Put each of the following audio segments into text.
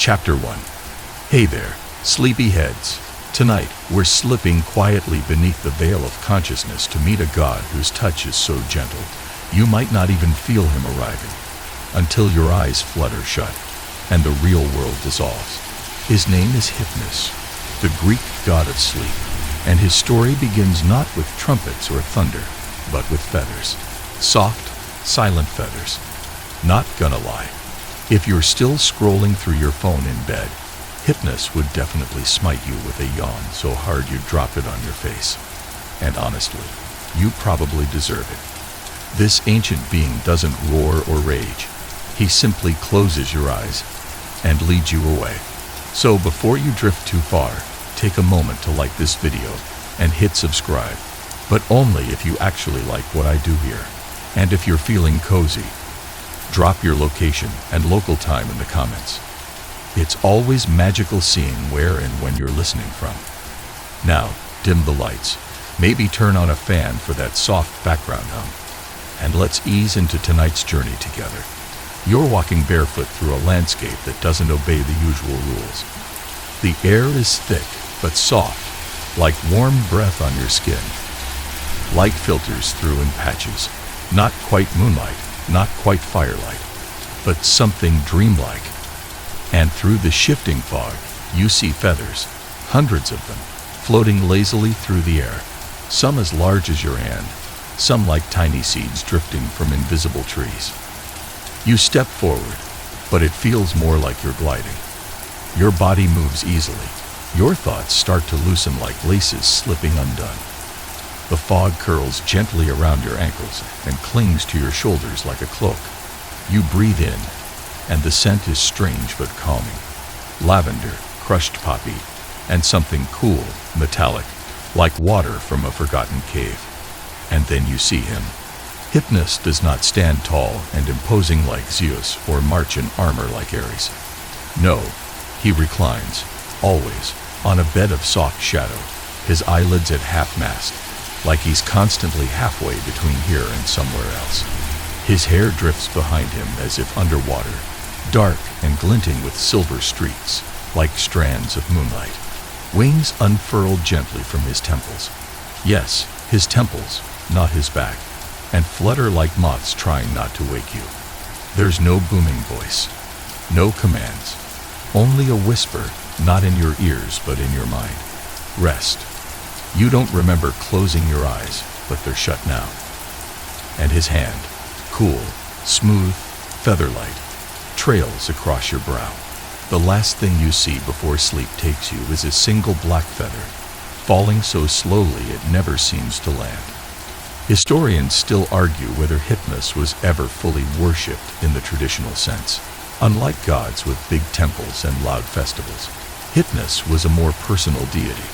Chapter 1. Hey there, sleepyheads. Tonight, we're slipping quietly beneath the veil of consciousness to meet a God whose touch is so gentle, you might not even feel him arriving, until your eyes flutter shut, and the real world dissolves. His name is Hypnos, the Greek god of sleep, and his story begins not with trumpets or thunder, but with feathers. Soft, silent feathers. Not gonna lie, if you're still scrolling through your phone in bed, Hypnos would definitely smite you with a yawn so hard you'd drop it on your face. And honestly, you probably deserve it. This ancient being doesn't roar or rage. He simply closes your eyes and leads you away. So before you drift too far, take a moment to like this video and hit subscribe, but only if you actually like what I do here. And if you're feeling cozy, drop your location and local time in the comments. It's always magical seeing where and when you're listening from. Now, dim the lights, maybe turn on a fan for that soft background hum, and let's ease into tonight's journey together. You're walking barefoot through a landscape that doesn't obey the usual rules. The air is thick but soft, like warm breath on your skin. Light filters through in patches, not quite moonlight, not quite firelight, but something dreamlike. And through the shifting fog, you see feathers, hundreds of them, floating lazily through the air, some as large as your hand, some like tiny seeds drifting from invisible trees. You step forward, but it feels more like you're gliding. Your body moves easily. Your thoughts start to loosen like laces slipping undone. The fog curls gently around your ankles and clings to your shoulders like a cloak. You breathe in, and the scent is strange but calming. Lavender, crushed poppy, and something cool, metallic, like water from a forgotten cave. And then you see him. Hypnos does not stand tall and imposing like Zeus or march in armor like Ares. No, he reclines, always, on a bed of soft shadow, his eyelids at half-mast, like he's constantly halfway between here and somewhere else. His hair drifts behind him as if underwater, dark and glinting with silver streaks, like strands of moonlight. Wings unfurl gently from his temples. Yes, his temples, not his back, and flutter like moths trying not to wake you. There's no booming voice, no commands, only a whisper, not in your ears but in your mind. Rest. You don't remember closing your eyes, but they're shut now. And his hand, cool, smooth, feather-light, trails across your brow. The last thing you see before sleep takes you is a single black feather, falling so slowly it never seems to land. Historians still argue whether Hypnos was ever fully worshipped in the traditional sense. Unlike gods with big temples and loud festivals, Hypnos was a more personal deity,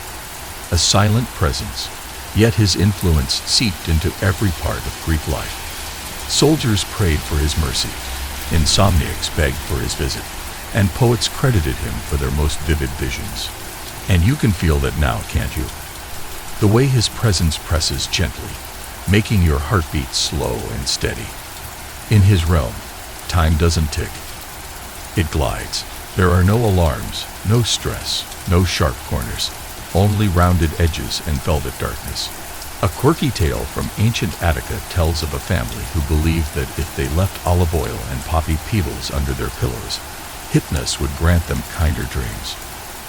a silent presence, yet his influence seeped into every part of Greek life. Soldiers prayed for his mercy, insomniacs begged for his visit, and poets credited him for their most vivid visions. And you can feel that now, can't you? The way his presence presses gently, making your heartbeat slow and steady. In his realm, time doesn't tick. It glides. There are no alarms, no stress, no sharp corners, only rounded edges and velvet darkness. A quirky tale from ancient Attica tells of a family who believed that if they left olive oil and poppy petals under their pillows, Hypnos would grant them kinder dreams.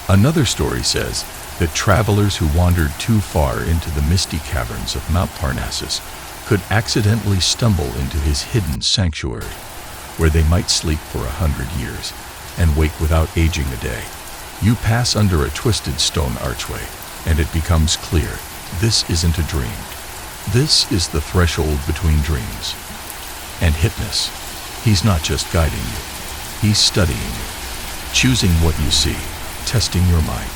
Another story says that travelers who wandered too far into the misty caverns of Mount Parnassus could accidentally stumble into his hidden sanctuary, where they might sleep for 100 years and wake without aging a day. You pass under a twisted stone archway, and it becomes clear, this isn't a dream. This is the threshold between dreams. And Hypnos, he's not just guiding you, he's studying you, choosing what you see, testing your mind.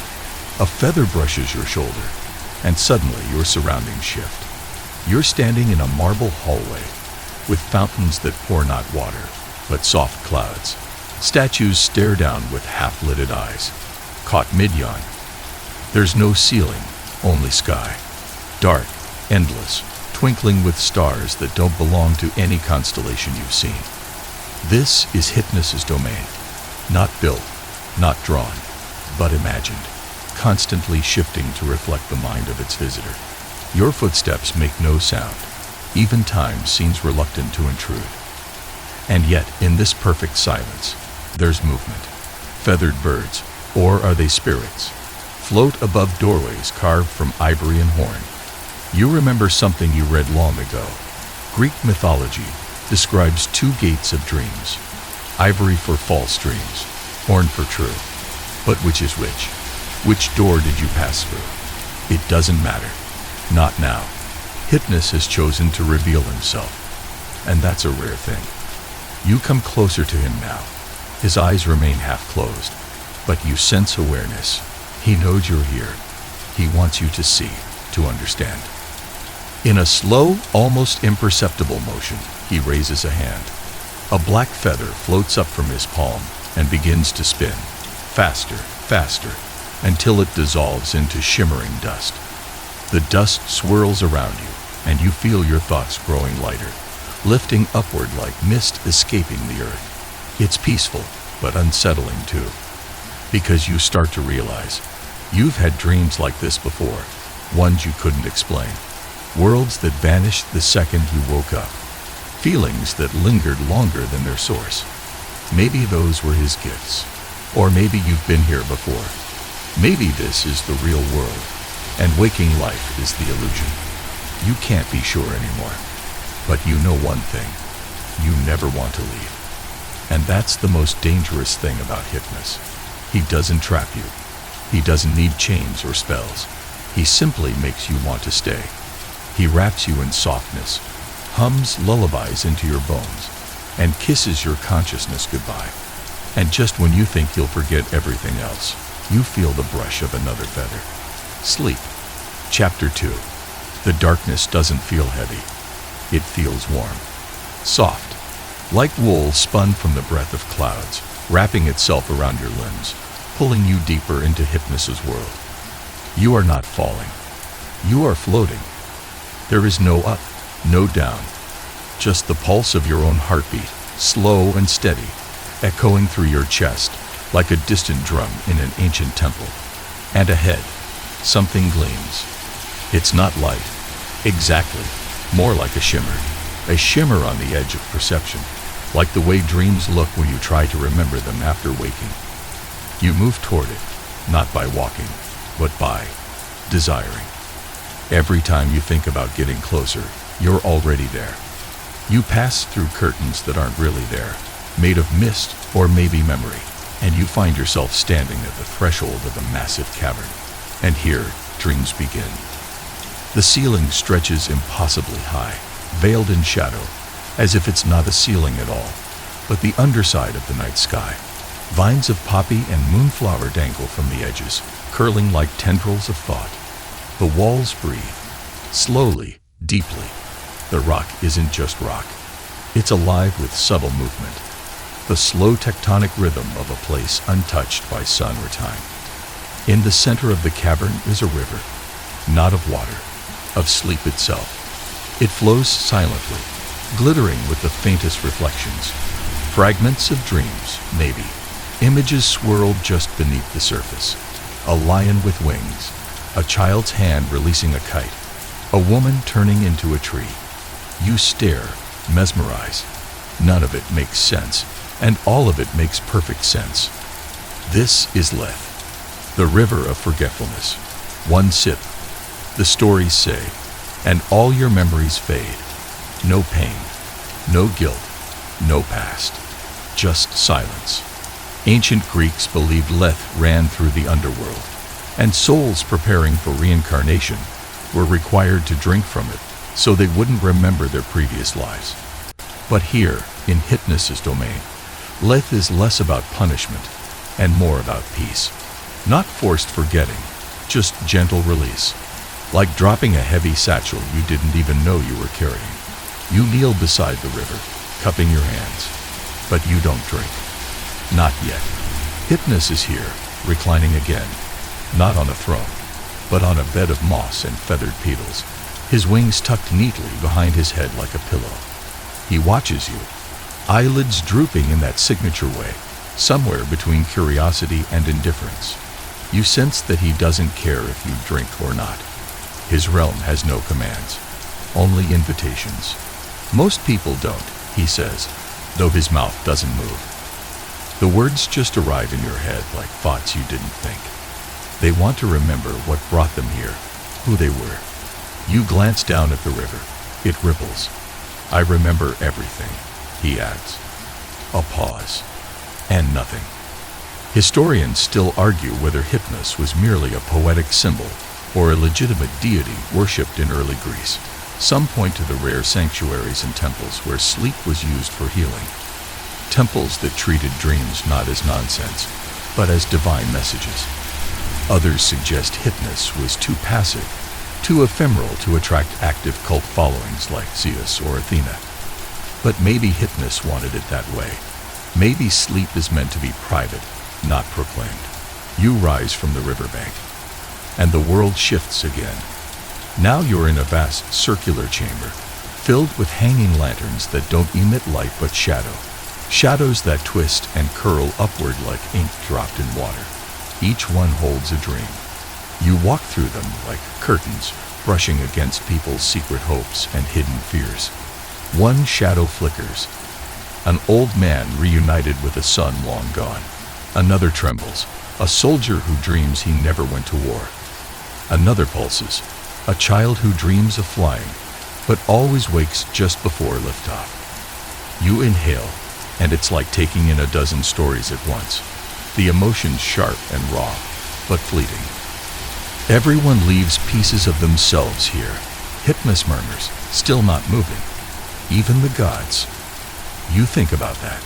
A feather brushes your shoulder, and suddenly your surroundings shift. You're standing in a marble hallway, with fountains that pour not water, but soft clouds. Statues stare down with half-lidded eyes, caught mid-yawn. There's no ceiling, only sky. Dark, endless, twinkling with stars that don't belong to any constellation you've seen. This is Hypnos' domain. Not built, not drawn, but imagined, constantly shifting to reflect the mind of its visitor. Your footsteps make no sound. Even time seems reluctant to intrude. And yet, in this perfect silence, there's movement. Feathered birds, or are they spirits, float above doorways carved from ivory and horn. You remember something you read long ago. Greek mythology describes two gates of dreams, ivory for false dreams, horn for true. But which is which? Which door did you pass through? It doesn't matter. Not now. Hypnos has chosen to reveal himself, and that's a rare thing. You come closer to him now. His eyes remain half closed, but you sense awareness. He knows you're here. He wants you to see, to understand. In a slow, almost imperceptible motion, he raises a hand. A black feather floats up from his palm and begins to spin, faster, faster, until it dissolves into shimmering dust. The dust swirls around you, and you feel your thoughts growing lighter, lifting upward like mist escaping the earth. It's peaceful, but unsettling too, because you start to realize you've had dreams like this before, ones you couldn't explain, worlds that vanished the second you woke up, feelings that lingered longer than their source. Maybe those were his gifts, or maybe you've been here before. Maybe this is the real world, and waking life is the illusion. You can't be sure anymore, but you know one thing: you never want to leave. And that's the most dangerous thing about Hypnos. He doesn't trap you. He doesn't need chains or spells. He simply makes you want to stay. He wraps you in softness, hums lullabies into your bones, and kisses your consciousness goodbye. And just when you think you'll forget everything else, you feel the brush of another feather. Sleep. Chapter 2. The darkness doesn't feel heavy. It feels warm. Soft. Like wool spun from the breath of clouds, wrapping itself around your limbs, pulling you deeper into Hypnos' world. You are not falling. You are floating. There is no up, no down. Just the pulse of your own heartbeat, slow and steady, echoing through your chest like a distant drum in an ancient temple. And ahead, something gleams. It's not light. Exactly. More like a shimmer on the edge of perception, like the way dreams look when you try to remember them after waking. You move toward it, not by walking, but by desiring. Every time you think about getting closer, you're already there. You pass through curtains that aren't really there, made of mist or maybe memory, and you find yourself standing at the threshold of a massive cavern. And here, dreams begin. The ceiling stretches impossibly high, veiled in shadow, as if it's not a ceiling at all, but the underside of the night sky. Vines of poppy and moonflower dangle from the edges, curling like tendrils of thought. The walls breathe, slowly, deeply. The rock isn't just rock. It's alive with subtle movement, the slow tectonic rhythm of a place untouched by sun or time. In the center of the cavern is a river, not of water, of sleep itself. It flows silently, glittering with the faintest reflections. Fragments of dreams, maybe. Images swirled just beneath the surface. A lion with wings, a child's hand releasing a kite, a woman turning into a tree. You stare, mesmerized. None of it makes sense, and all of it makes perfect sense. This is Leth, the river of forgetfulness. One sip, the stories say, and all your memories fade. No pain, no guilt, no past, just silence. Ancient Greeks believed Leth ran through the underworld, and souls preparing for reincarnation were required to drink from it so they wouldn't remember their previous lives. But here, in Hypnos' domain, Leth is less about punishment and more about peace. Not forced forgetting, just gentle release. Like dropping a heavy satchel you didn't even know you were carrying. You kneel beside the river, cupping your hands. But you don't drink. Not yet. Hypnos is here, reclining again. Not on a throne, but on a bed of moss and feathered petals, his wings tucked neatly behind his head like a pillow. He watches you, eyelids drooping in that signature way, somewhere between curiosity and indifference. You sense that he doesn't care if you drink or not. His realm has no commands, only invitations. Most people don't, he says, though his mouth doesn't move. The words just arrive in your head like thoughts you didn't think. They want to remember what brought them here, who they were. You glance down at the river. It ripples. I remember everything, he adds. A pause. And nothing. Historians still argue whether Hypnos was merely a poetic symbol or a legitimate deity worshipped in early Greece. Some point to the rare sanctuaries and temples where sleep was used for healing. Temples that treated dreams not as nonsense, but as divine messages. Others suggest Hypnos was too passive, too ephemeral to attract active cult followings like Zeus or Athena. But maybe Hypnos wanted it that way. Maybe sleep is meant to be private, not proclaimed. You rise from the riverbank, and the world shifts again. Now you're in a vast circular chamber, filled with hanging lanterns that don't emit light but shadow. Shadows that twist and curl upward like ink dropped in water. Each one holds a dream. You walk through them like curtains, brushing against people's secret hopes and hidden fears. One shadow flickers. An old man reunited with a son long gone. Another trembles. A soldier who dreams he never went to war. Another pulses. A child who dreams of flying, but always wakes just before liftoff. You inhale, and it's like taking in a dozen stories at once. The emotions sharp and raw, but fleeting. Everyone leaves pieces of themselves here. Hypnos murmurs, still not moving. Even the gods. You think about that.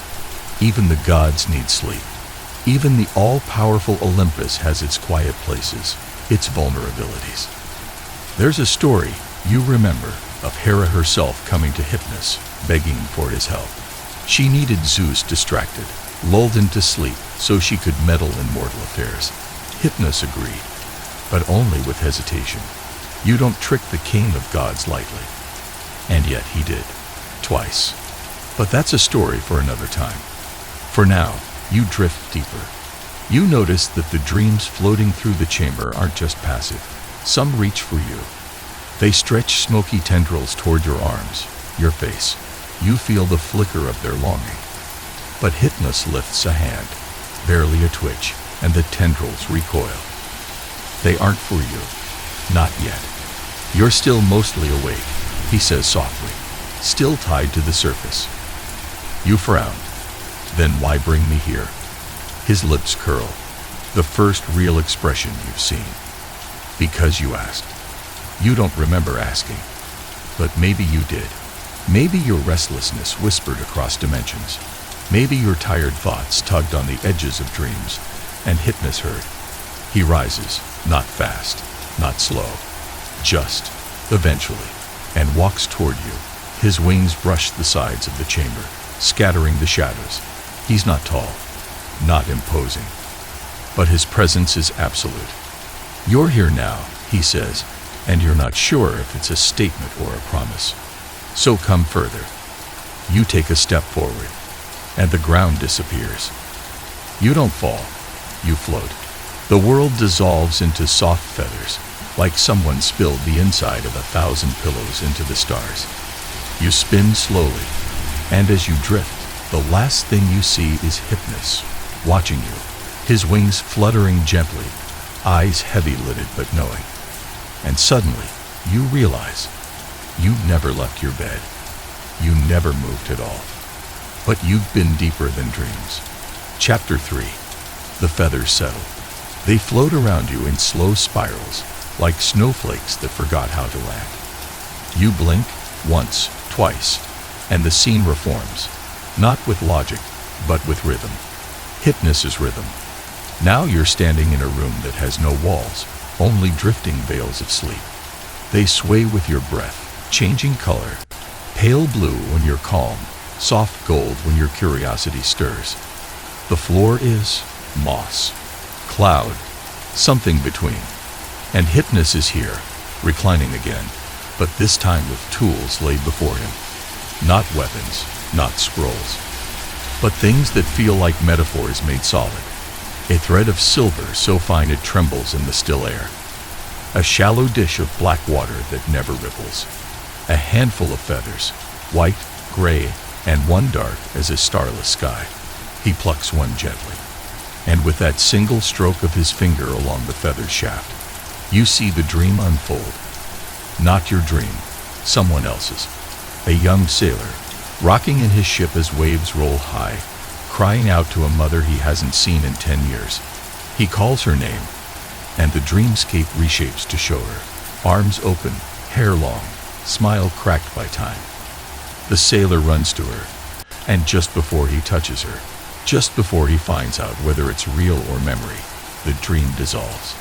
Even the gods need sleep. Even the all-powerful Olympus has its quiet places, its vulnerabilities. There's a story, you remember, of Hera herself coming to Hypnos, begging for his help. She needed Zeus distracted, lulled into sleep so she could meddle in mortal affairs. Hypnos agreed, but only with hesitation. You don't trick the king of gods lightly. And yet he did. Twice. But that's a story for another time. For now, you drift deeper. You notice that the dreams floating through the chamber aren't just passive. Some reach for you. They stretch smoky tendrils toward your arms, your face. You feel the flicker of their longing. But Hypnos lifts a hand, barely a twitch, and the tendrils recoil. They aren't for you. Not yet. You're still mostly awake, he says softly, still tied to the surface. You frown. Then why bring me here? His lips curl, the first real expression you've seen. Because you asked. You don't remember asking. But maybe you did. Maybe your restlessness whispered across dimensions. Maybe your tired thoughts tugged on the edges of dreams, and Hypnos heard. He rises, not fast, not slow, just, eventually, and walks toward you. His wings brush the sides of the chamber, scattering the shadows. He's not tall, not imposing, but his presence is absolute. You're here now, he says, and you're not sure if it's a statement or a promise. So come further. You take a step forward, and the ground disappears. You don't fall, you float. The world dissolves into soft feathers, like someone spilled the inside of 1,000 pillows into the stars. You spin slowly, and as you drift, the last thing you see is Hypnos, watching you, his wings fluttering gently, eyes heavy-lidded but knowing. And suddenly, you realize, you've never left your bed. You never moved at all. But you've been deeper than dreams. Chapter 3. The feathers settle. They float around you in slow spirals, like snowflakes that forgot how to land. You blink, once, twice, and the scene reforms. Not with logic, but with rhythm. Hypnos is rhythm. Now you're standing in a room that has no walls, only drifting veils of sleep. They sway with your breath, changing color. Pale blue when you're calm, soft gold when your curiosity stirs. The floor is moss, cloud, something between. And Hypnos is here, reclining again, but this time with tools laid before him. Not weapons, not scrolls. but things that feel like metaphors made solid. A thread of silver so fine it trembles in the still air. A shallow dish of black water that never ripples. A handful of feathers, white, gray, and one dark as a starless sky. He plucks one gently, and with that single stroke of his finger along the feather shaft, you see the dream unfold. Not your dream, someone else's. A young sailor, rocking in his ship as waves roll high, crying out to a mother he hasn't seen in 10 years. He calls her name, and the dreamscape reshapes to show her. Arms open, hair long, smile cracked by time. The sailor runs to her, and just before he touches her, just before he finds out whether it's real or memory, the dream dissolves.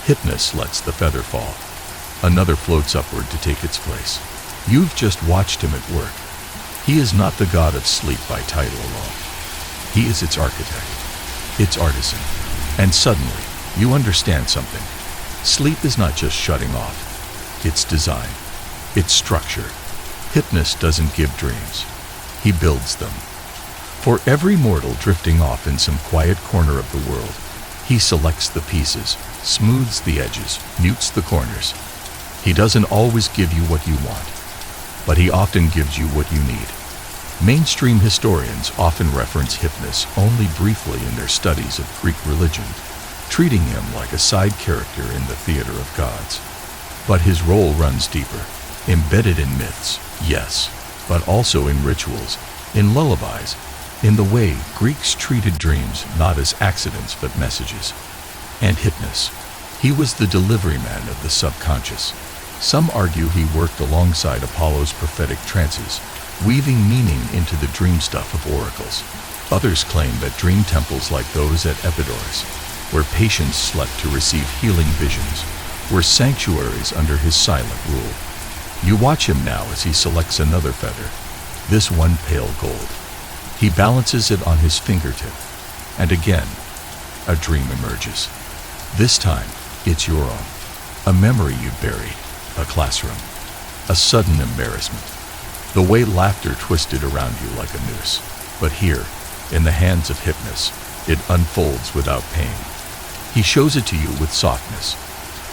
Hypnos lets the feather fall. Another floats upward to take its place. You've just watched him at work. He is not the god of sleep by title alone. He is its architect, its artisan. And suddenly, you understand something. Sleep is not just shutting off. It's design. It's structure. Hypnos doesn't give dreams. He builds them. For every mortal drifting off in some quiet corner of the world, he selects the pieces, smooths the edges, mutes the corners. He doesn't always give you what you want, but he often gives you what you need. Mainstream historians often reference Hypnos only briefly in their studies of Greek religion, treating him like a side character in the theater of gods. But his role runs deeper, embedded in myths, yes, but also in rituals, in lullabies, in the way Greeks treated dreams not as accidents but messages. And Hypnos, he was the delivery man of the subconscious. Some argue he worked alongside Apollo's prophetic trances, weaving meaning into the dream stuff of oracles. Others claim that dream temples like those at Epidaurus, where patients slept to receive healing visions, were sanctuaries under his silent rule. You watch him now as he selects another feather, this one pale gold. He balances it on his fingertip, and again, a dream emerges. This time, it's your own. A memory you buried, a classroom, a sudden embarrassment. The way laughter twisted around you like a noose. But here, in the hands of Hypnos, it unfolds without pain. He shows it to you with softness,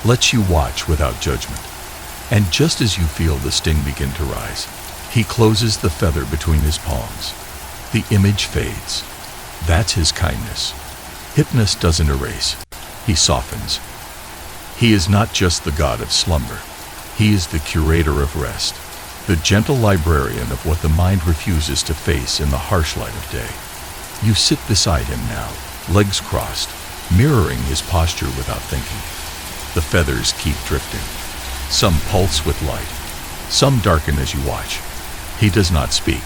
lets you watch without judgment. And just as you feel the sting begin to rise, he closes the feather between his palms. The image fades. That's his kindness. Hypnos doesn't erase. He softens. He is not just the god of slumber. He is the curator of rest, the gentle librarian of what the mind refuses to face in the harsh light of day. You sit beside him now, legs crossed, mirroring his posture without thinking. The feathers keep drifting. Some pulse with light, some darken as you watch. He does not speak,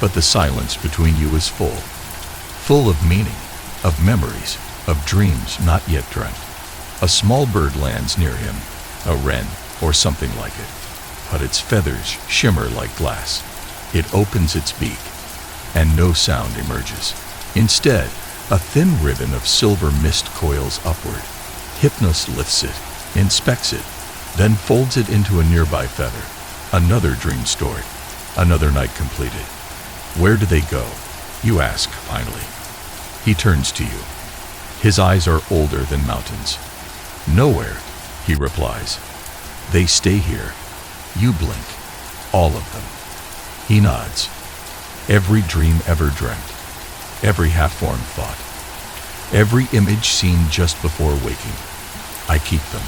but the silence between you is full of meaning, of memories, of dreams not yet dreamt. A small bird lands near him, a wren or something like it, but its feathers shimmer like glass. It opens its beak, and no sound emerges. Instead, a thin ribbon of silver mist coils upward. Hypnos lifts it, inspects it, then folds it into a nearby feather. Another dream story, another night completed. Where do they go? You ask, finally. He turns to you. His eyes are older than mountains. Nowhere, he replies. They stay here. You blink. All of them. He nods. Every dream ever dreamt. Every half-formed thought. Every image seen just before waking. I keep them.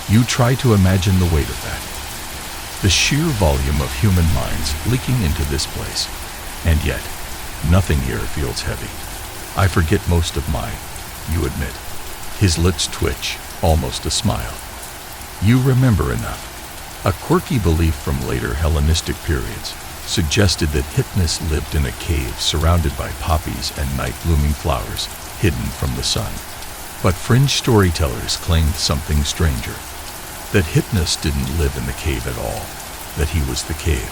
You try to imagine the weight of that. The sheer volume of human minds leaking into this place. And yet, nothing here feels heavy. I forget most of mine, you admit. His lips twitch, almost a smile. You remember enough. A quirky belief from later Hellenistic periods suggested that Hypnos lived in a cave surrounded by poppies and night-blooming flowers, hidden from the sun. But fringe storytellers claimed something stranger, that Hypnos didn't live in the cave at all, that he was the cave.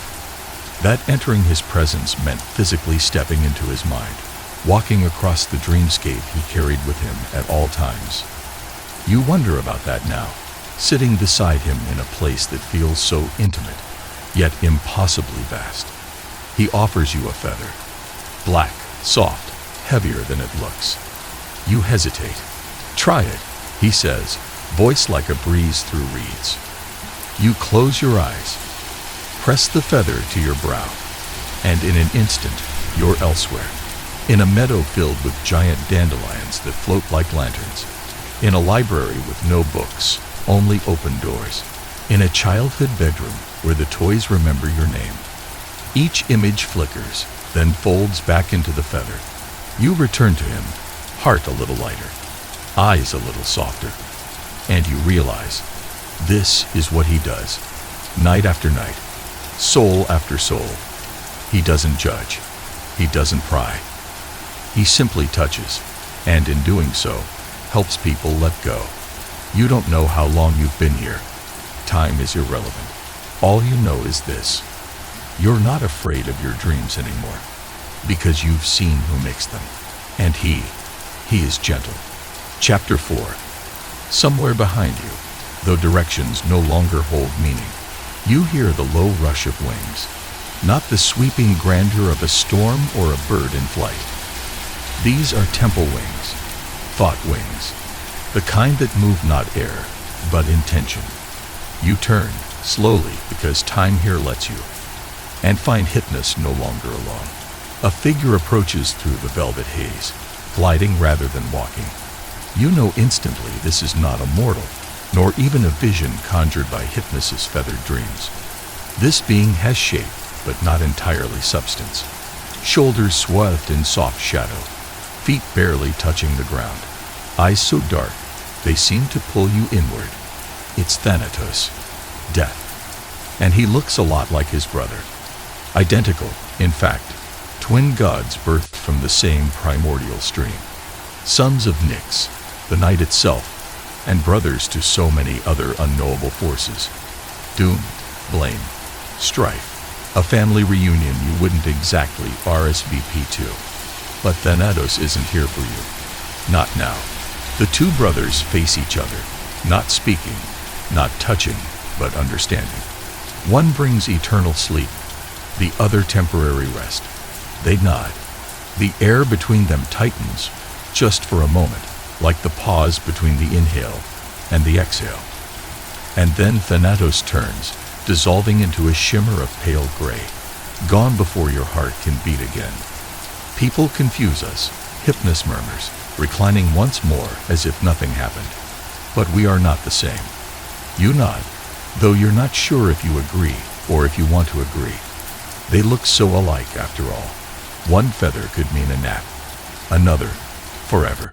That entering his presence meant physically stepping into his mind, walking across the dreamscape he carried with him at all times. You wonder about that now, sitting beside him in a place that feels so intimate, yet impossibly vast. He offers you a feather, black, soft, heavier than it looks. You hesitate. Try it, he says, voice like a breeze through reeds. You close your eyes, press the feather to your brow, and in an instant, you're elsewhere. In a meadow filled with giant dandelions that float like lanterns. In a library with no books, only open doors. In a childhood bedroom where the toys remember your name. Each image flickers, then folds back into the feather. You return to him, heart a little lighter, eyes a little softer, and you realize this is what he does, night after night, soul after soul. He doesn't judge, he doesn't pry. He simply touches, and in doing so, helps people let go. You don't know how long you've been here. Time is irrelevant. All you know is this: you're not afraid of your dreams anymore, because you've seen who makes them. And he is gentle. Chapter 4. Somewhere behind you, though directions no longer hold meaning, you hear the low rush of wings, not the sweeping grandeur of a storm or a bird in flight. These are temple wings, thought wings, the kind that move not air, but intention. You turn, slowly, because time here lets you, and find Hypnos no longer alone. A figure approaches through the velvet haze, gliding rather than walking. You know instantly this is not a mortal, nor even a vision conjured by Hypnos's feathered dreams. This being has shape, but not entirely substance. Shoulders swathed in soft shadow, feet barely touching the ground, eyes so dark they seem to pull you inward. It's Thanatos, death. And he looks a lot like his brother. Identical, in fact, twin gods birthed from the same primordial stream. Sons of Nyx, the night itself, and brothers to so many other unknowable forces. Doom, blame, strife. A family reunion you wouldn't exactly RSVP to. But Thanatos isn't here for you. Not now. The two brothers face each other, not speaking, not touching, but understanding. One brings eternal sleep, the other temporary rest. They nod. The air between them tightens, just for a moment, like the pause between the inhale and the exhale. And then Thanatos turns, dissolving into a shimmer of pale gray, gone before your heart can beat again. People confuse us, Hypnos murmurs, reclining once more as if nothing happened. But we are not the same. You nod, though you're not sure if you agree or if you want to agree. They look so alike after all. One feather could mean a nap, another, forever.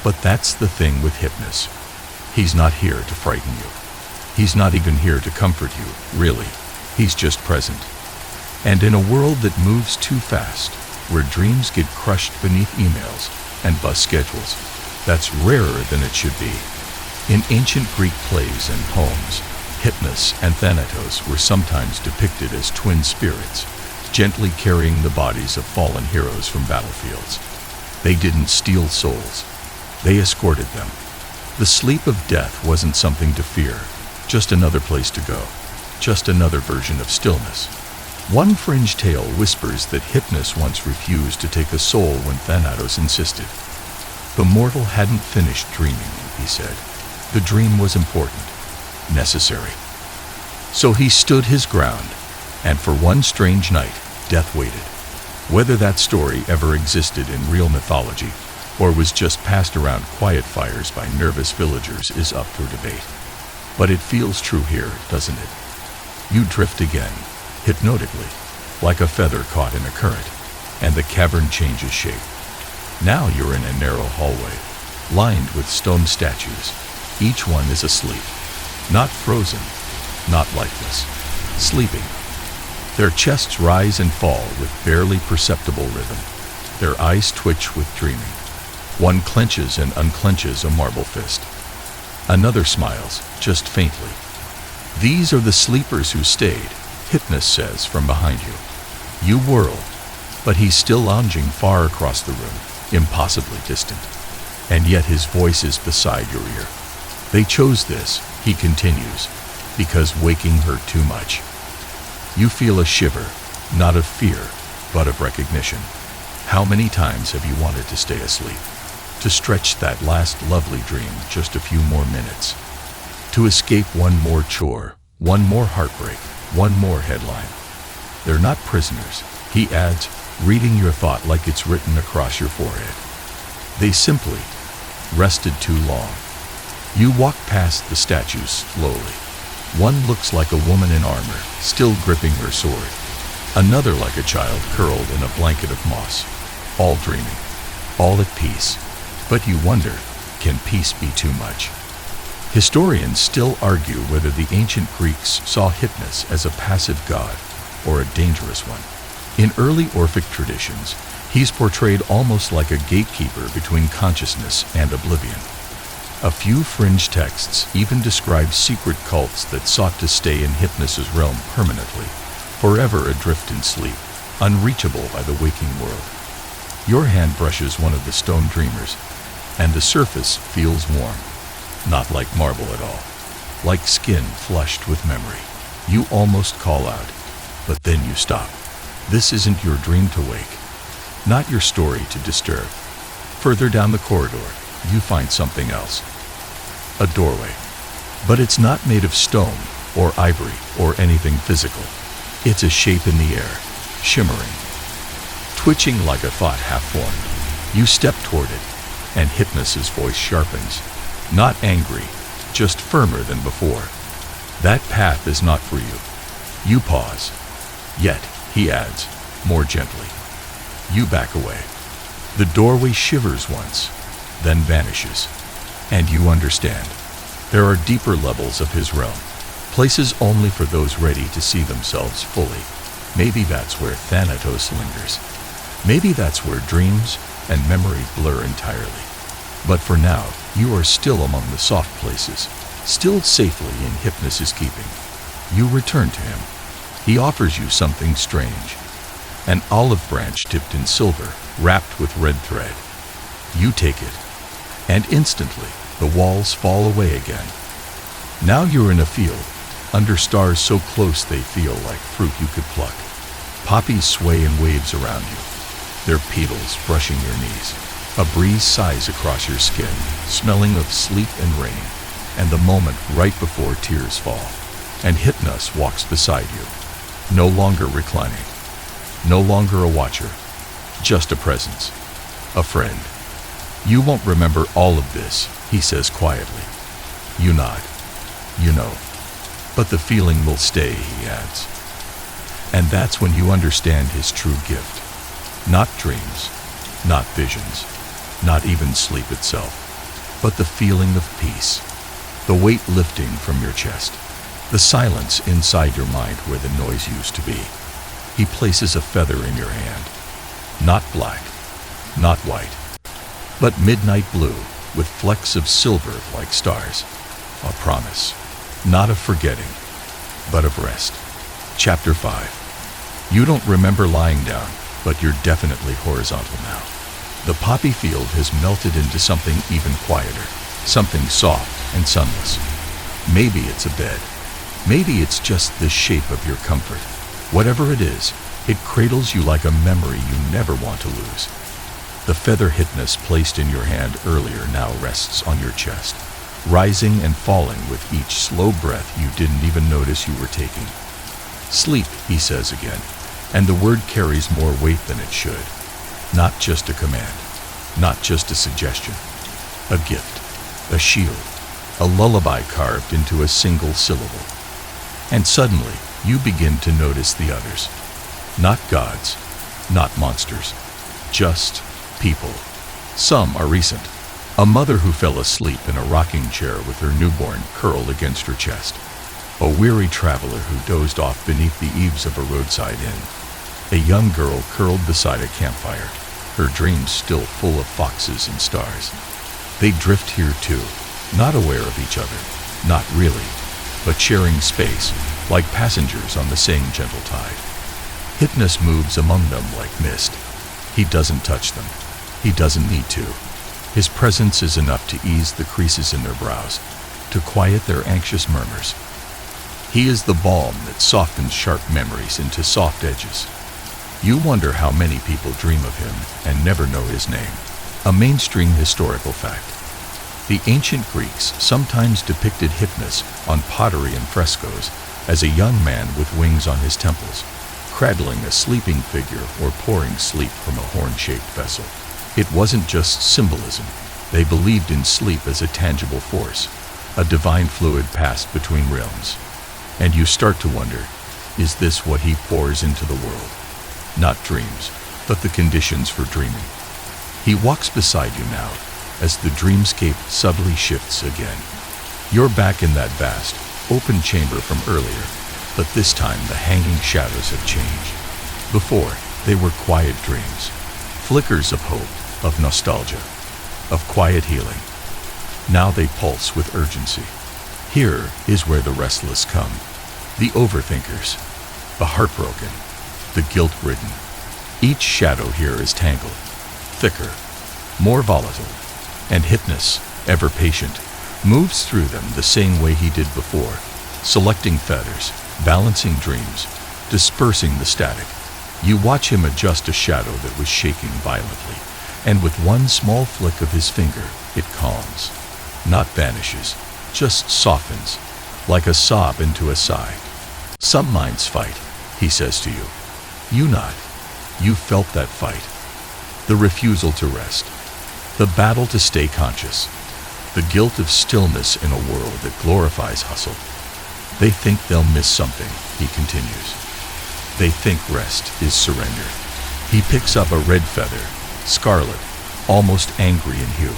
But that's the thing with Hypnos. He's not here to frighten you. He's not even here to comfort you, really. He's just present. And in a world that moves too fast, where dreams get crushed beneath emails and bus schedules, that's rarer than it should be. In ancient Greek plays and poems, Hypnos and Thanatos were sometimes depicted as twin spirits, gently carrying the bodies of fallen heroes from battlefields. They didn't steal souls. They escorted them. The sleep of death wasn't something to fear, just another place to go, just another version of stillness. One fringe tale whispers that Hypnos once refused to take a soul when Thanatos insisted. The mortal hadn't finished dreaming, he said. The dream was important, necessary. So he stood his ground, and for one strange night, death waited. Whether that story ever existed in real mythology, or was just passed around quiet fires by nervous villagers is up for debate. But it feels true here, doesn't it? You drift again, hypnotically, like a feather caught in a current, and the cavern changes shape. Now you're in a narrow hallway, lined with stone statues. Each one is asleep, not frozen, not lifeless, sleeping. Their chests rise and fall with barely perceptible rhythm. Their eyes twitch with dreaming. One clenches and unclenches a marble fist. Another smiles, just faintly. These are the sleepers who stayed, Hypnos says from behind you. You whirl, but he's still lounging far across the room, impossibly distant. And yet his voice is beside your ear. They chose this, he continues, because waking hurt too much. You feel a shiver, not of fear, but of recognition. How many times have you wanted to stay asleep? To stretch that last lovely dream just a few more minutes? To escape one more chore, one more heartbreak, one more headline? They're not prisoners, he adds, reading your thought like it's written across your forehead. They simply rested too long. You walk past the statues slowly. One looks like a woman in armor, still gripping her sword. Another like a child curled in a blanket of moss, all dreaming, all at peace. But you wonder, can peace be too much? Historians still argue whether the ancient Greeks saw Hypnos as a passive god or a dangerous one. In early Orphic traditions, he's portrayed almost like a gatekeeper between consciousness and oblivion. A few fringe texts even describe secret cults that sought to stay in Hypnos' realm permanently, forever adrift in sleep, unreachable by the waking world. Your hand brushes one of the stone dreamers, and the surface feels warm, not like marble at all, like skin flushed with memory. You almost call out, but then you stop. This isn't your dream to wake, not your story to disturb. Further down the corridor, you find something else. A doorway. But it's not made of stone or ivory or anything physical. It's a shape in the air, shimmering, twitching like a thought half-formed. You step toward it, and Hypnos' voice sharpens. Not angry, just firmer than before. That path is not for you. You pause. Yet, he adds, more gently. You back away. The doorway shivers once, then vanishes. And you understand. There are deeper levels of his realm, places only for those ready to see themselves fully. Maybe that's where Thanatos lingers. Maybe that's where dreams and memory blur entirely. But for now, you are still among the soft places, still safely in Hypnos' keeping. You return to him. He offers you something strange. An olive branch dipped in silver, wrapped with red thread. You take it, and instantly, the walls fall away again. Now you're in a field, under stars so close they feel like fruit you could pluck. Poppies sway in waves around you, their petals brushing your knees. A breeze sighs across your skin, smelling of sleep and rain, and the moment right before tears fall. And Hypnos walks beside you, no longer reclining, no longer a watcher, just a presence, a friend. You won't remember all of this, he says quietly. You nod. You know. But the feeling will stay, he adds. And that's when you understand his true gift. Not dreams, not visions, not even sleep itself, but the feeling of peace, the weight lifting from your chest, the silence inside your mind where the noise used to be. He places a feather in your hand, not black, not white, but midnight blue with flecks of silver like stars. A promise, not of forgetting, but of rest. Chapter 5. You don't remember lying down, but you're definitely horizontal now. The poppy field has melted into something even quieter, something soft and sunless. Maybe it's a bed. Maybe it's just the shape of your comfort. Whatever it is, it cradles you like a memory you never want to lose. The feather Hypnos placed in your hand earlier now rests on your chest, rising and falling with each slow breath you didn't even notice you were taking. Sleep, he says again, and the word carries more weight than it should. Not just a command, not just a suggestion. A gift, a shield, a lullaby carved into a single syllable. And suddenly, you begin to notice the others. Not gods, not monsters, just people. Some are recent. A mother who fell asleep in a rocking chair with her newborn curled against her chest. A weary traveler who dozed off beneath the eaves of a roadside inn. A young girl curled beside a campfire, her dreams still full of foxes and stars. They drift here too, not aware of each other, not really, but sharing space, like passengers on the same gentle tide. Hypnos moves among them like mist. He doesn't touch them. He doesn't need to. His presence is enough to ease the creases in their brows, to quiet their anxious murmurs. He is the balm that softens sharp memories into soft edges. You wonder how many people dream of him and never know his name. A mainstream historical fact. The ancient Greeks sometimes depicted Hypnos on pottery and frescoes as a young man with wings on his temples, cradling a sleeping figure or pouring sleep from a horn-shaped vessel. It wasn't just symbolism. They believed in sleep as a tangible force, a divine fluid passed between realms. And you start to wonder, is this what he pours into the world? Not dreams, but the conditions for dreaming. He walks beside you now, as the dreamscape subtly shifts again. You're back in that vast, open chamber from earlier, but this time the hanging shadows have changed. Before, they were quiet dreams, flickers of hope, of nostalgia, of quiet healing. Now they pulse with urgency. Here is where the restless come, the overthinkers, the heartbroken, the guilt-ridden. Each shadow here is tangled, thicker, more volatile, and Hypnos, ever patient, moves through them the same way he did before, selecting feathers, balancing dreams, dispersing the static. You watch him adjust a shadow that was shaking violently, and with one small flick of his finger, it calms. Not vanishes, just softens, like a sob into a sigh. Some minds fight, he says to you. You nod. You felt that fight. The refusal to rest. The battle to stay conscious. The guilt of stillness in a world that glorifies hustle. They think they'll miss something, he continues. They think rest is surrender. He picks up a red feather, scarlet, almost angry in hue.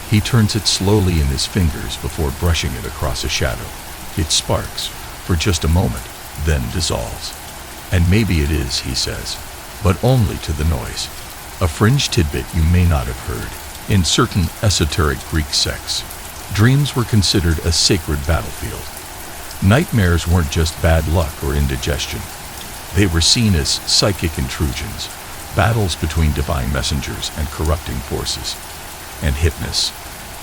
He turns it slowly in his fingers before brushing it across a shadow. It sparks, for just a moment, then dissolves. And maybe it is, he says, but only to the noise. A fringe tidbit you may not have heard. In certain esoteric Greek sects, dreams were considered a sacred battlefield. Nightmares weren't just bad luck or indigestion. They were seen as psychic intrusions, battles between divine messengers and corrupting forces. And Hypnos,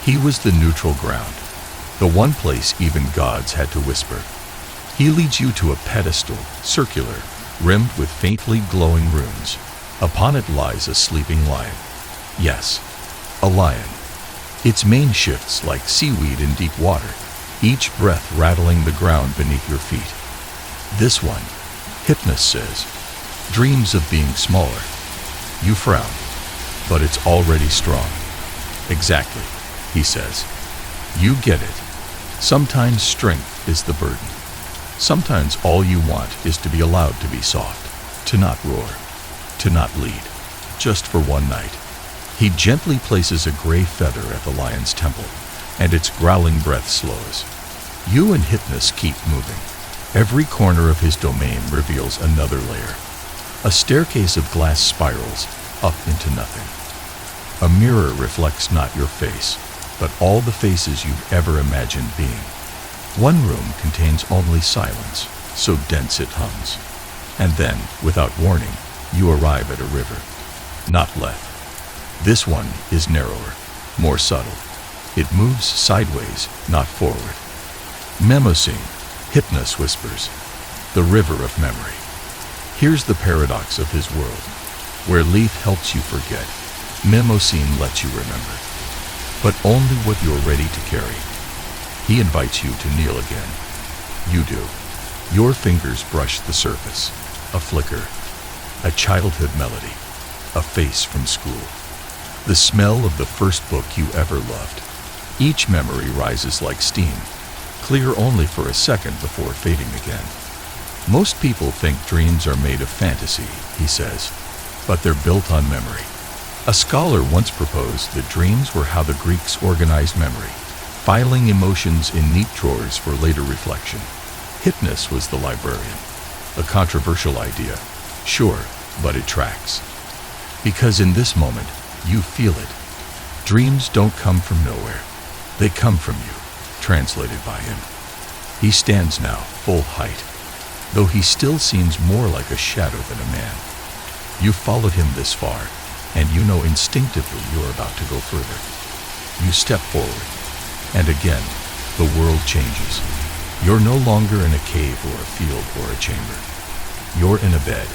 he was the neutral ground, the one place even gods had to whisper. He leads you to a pedestal, circular, rimmed with faintly glowing runes. Upon it lies a sleeping lion. Yes, a lion. Its mane shifts like seaweed in deep water, each breath rattling the ground beneath your feet. This one, Hypnos says, dreams of being smaller. You frown, but it's already strong. Exactly, he says. You get it. Sometimes strength is the burden. Sometimes all you want is to be allowed to be soft, to not roar, to not lead, just for one night. He gently places a gray feather at the lion's temple, and its growling breath slows. You and Hypnos keep moving. Every corner of his domain reveals another layer. A staircase of glass spirals up into nothing. A mirror reflects not your face, but all the faces you've ever imagined being. One room contains only silence, so dense it hums. And then, without warning, you arrive at a river. Not Lethe. This one is narrower, more subtle. It moves sideways, not forward. Mnemosyne, Hypnos whispers, the river of memory. Here's the paradox of his world. Where Lethe helps you forget, Mnemosyne lets you remember. But only what you're ready to carry. He invites you to kneel again. You do. Your fingers brush the surface. A flicker. A childhood melody. A face from school. The smell of the first book you ever loved. Each memory rises like steam, clear only for a second before fading again. Most people think dreams are made of fantasy, he says, but they're built on memory. A scholar once proposed that dreams were how the Greeks organized memory, filing emotions in neat drawers for later reflection. Hypnos was the librarian. A controversial idea, sure, but it tracks. Because in this moment, you feel it. Dreams don't come from nowhere. They come from you, translated by him. He stands now, full height, though he still seems more like a shadow than a man. You followed him this far, and you know instinctively you're about to go further. You step forward, and again, the world changes. You're no longer in a cave or a field or a chamber. You're in a bed.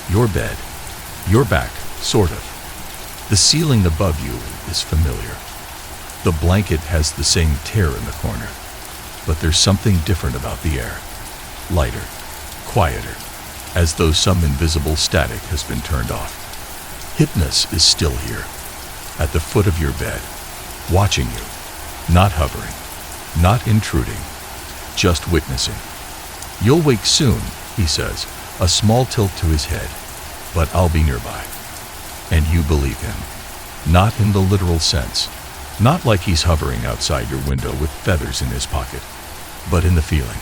Your bed. Your back, sort of. The ceiling above you is familiar. The blanket has the same tear in the corner. But there's something different about the air. Lighter, quieter, as though some invisible static has been turned off. Hypnos is still here, at the foot of your bed, watching you, not hovering, not intruding, just witnessing. You'll wake soon, he says, a small tilt to his head, but I'll be nearby. And you believe him, not in the literal sense, not like he's hovering outside your window with feathers in his pocket, but in the feeling.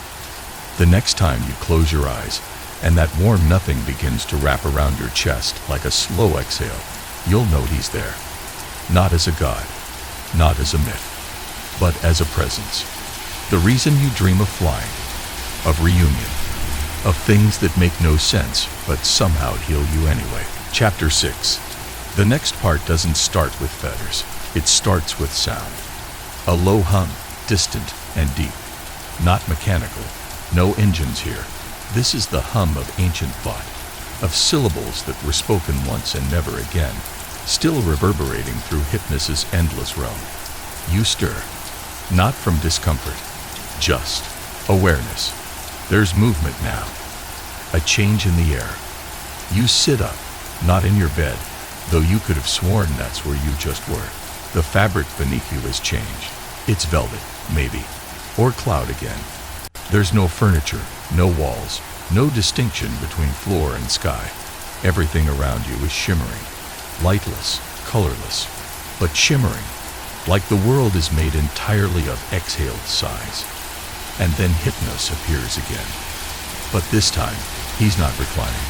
The next time you close your eyes, and that warm nothing begins to wrap around your chest like a slow exhale, you'll know he's there. Not as a god, not as a myth, but as a presence. The reason you dream of flying, of reunion, of things that make no sense but somehow heal you anyway. Chapter 6. The next part doesn't start with feathers. It starts with sound. A low hum, distant and deep. Not mechanical. No engines here. This is the hum of ancient thought, of syllables that were spoken once and never again, still reverberating through Hypnos' endless realm. You stir, not from discomfort, just awareness. There's movement now, a change in the air. You sit up, not in your bed, though you could have sworn that's where you just were. The fabric beneath you has changed. It's velvet, maybe, or cloud again. There's no furniture, no walls, no distinction between floor and sky. Everything around you is shimmering, lightless, colorless, but shimmering, like the world is made entirely of exhaled sighs. And then Hypnos appears again. But this time, he's not reclining.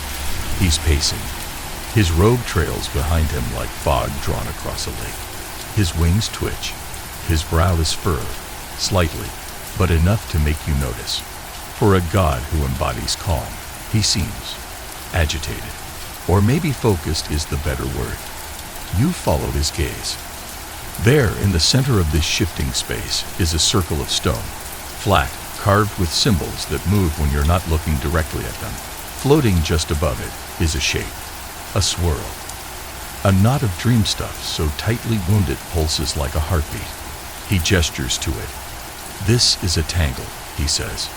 He's pacing. His robe trails behind him like fog drawn across a lake. His wings twitch. His brow is furrowed, slightly, but enough to make you notice. For a god who embodies calm, he seems agitated. Or maybe focused is the better word. You followed his gaze. There, in the center of this shifting space, is a circle of stone, flat, carved with symbols that move when you're not looking directly at them. Floating just above it is a shape, a swirl, a knot of dream stuff so tightly wound it pulses like a heartbeat. He gestures to it. This is a tangle, he says.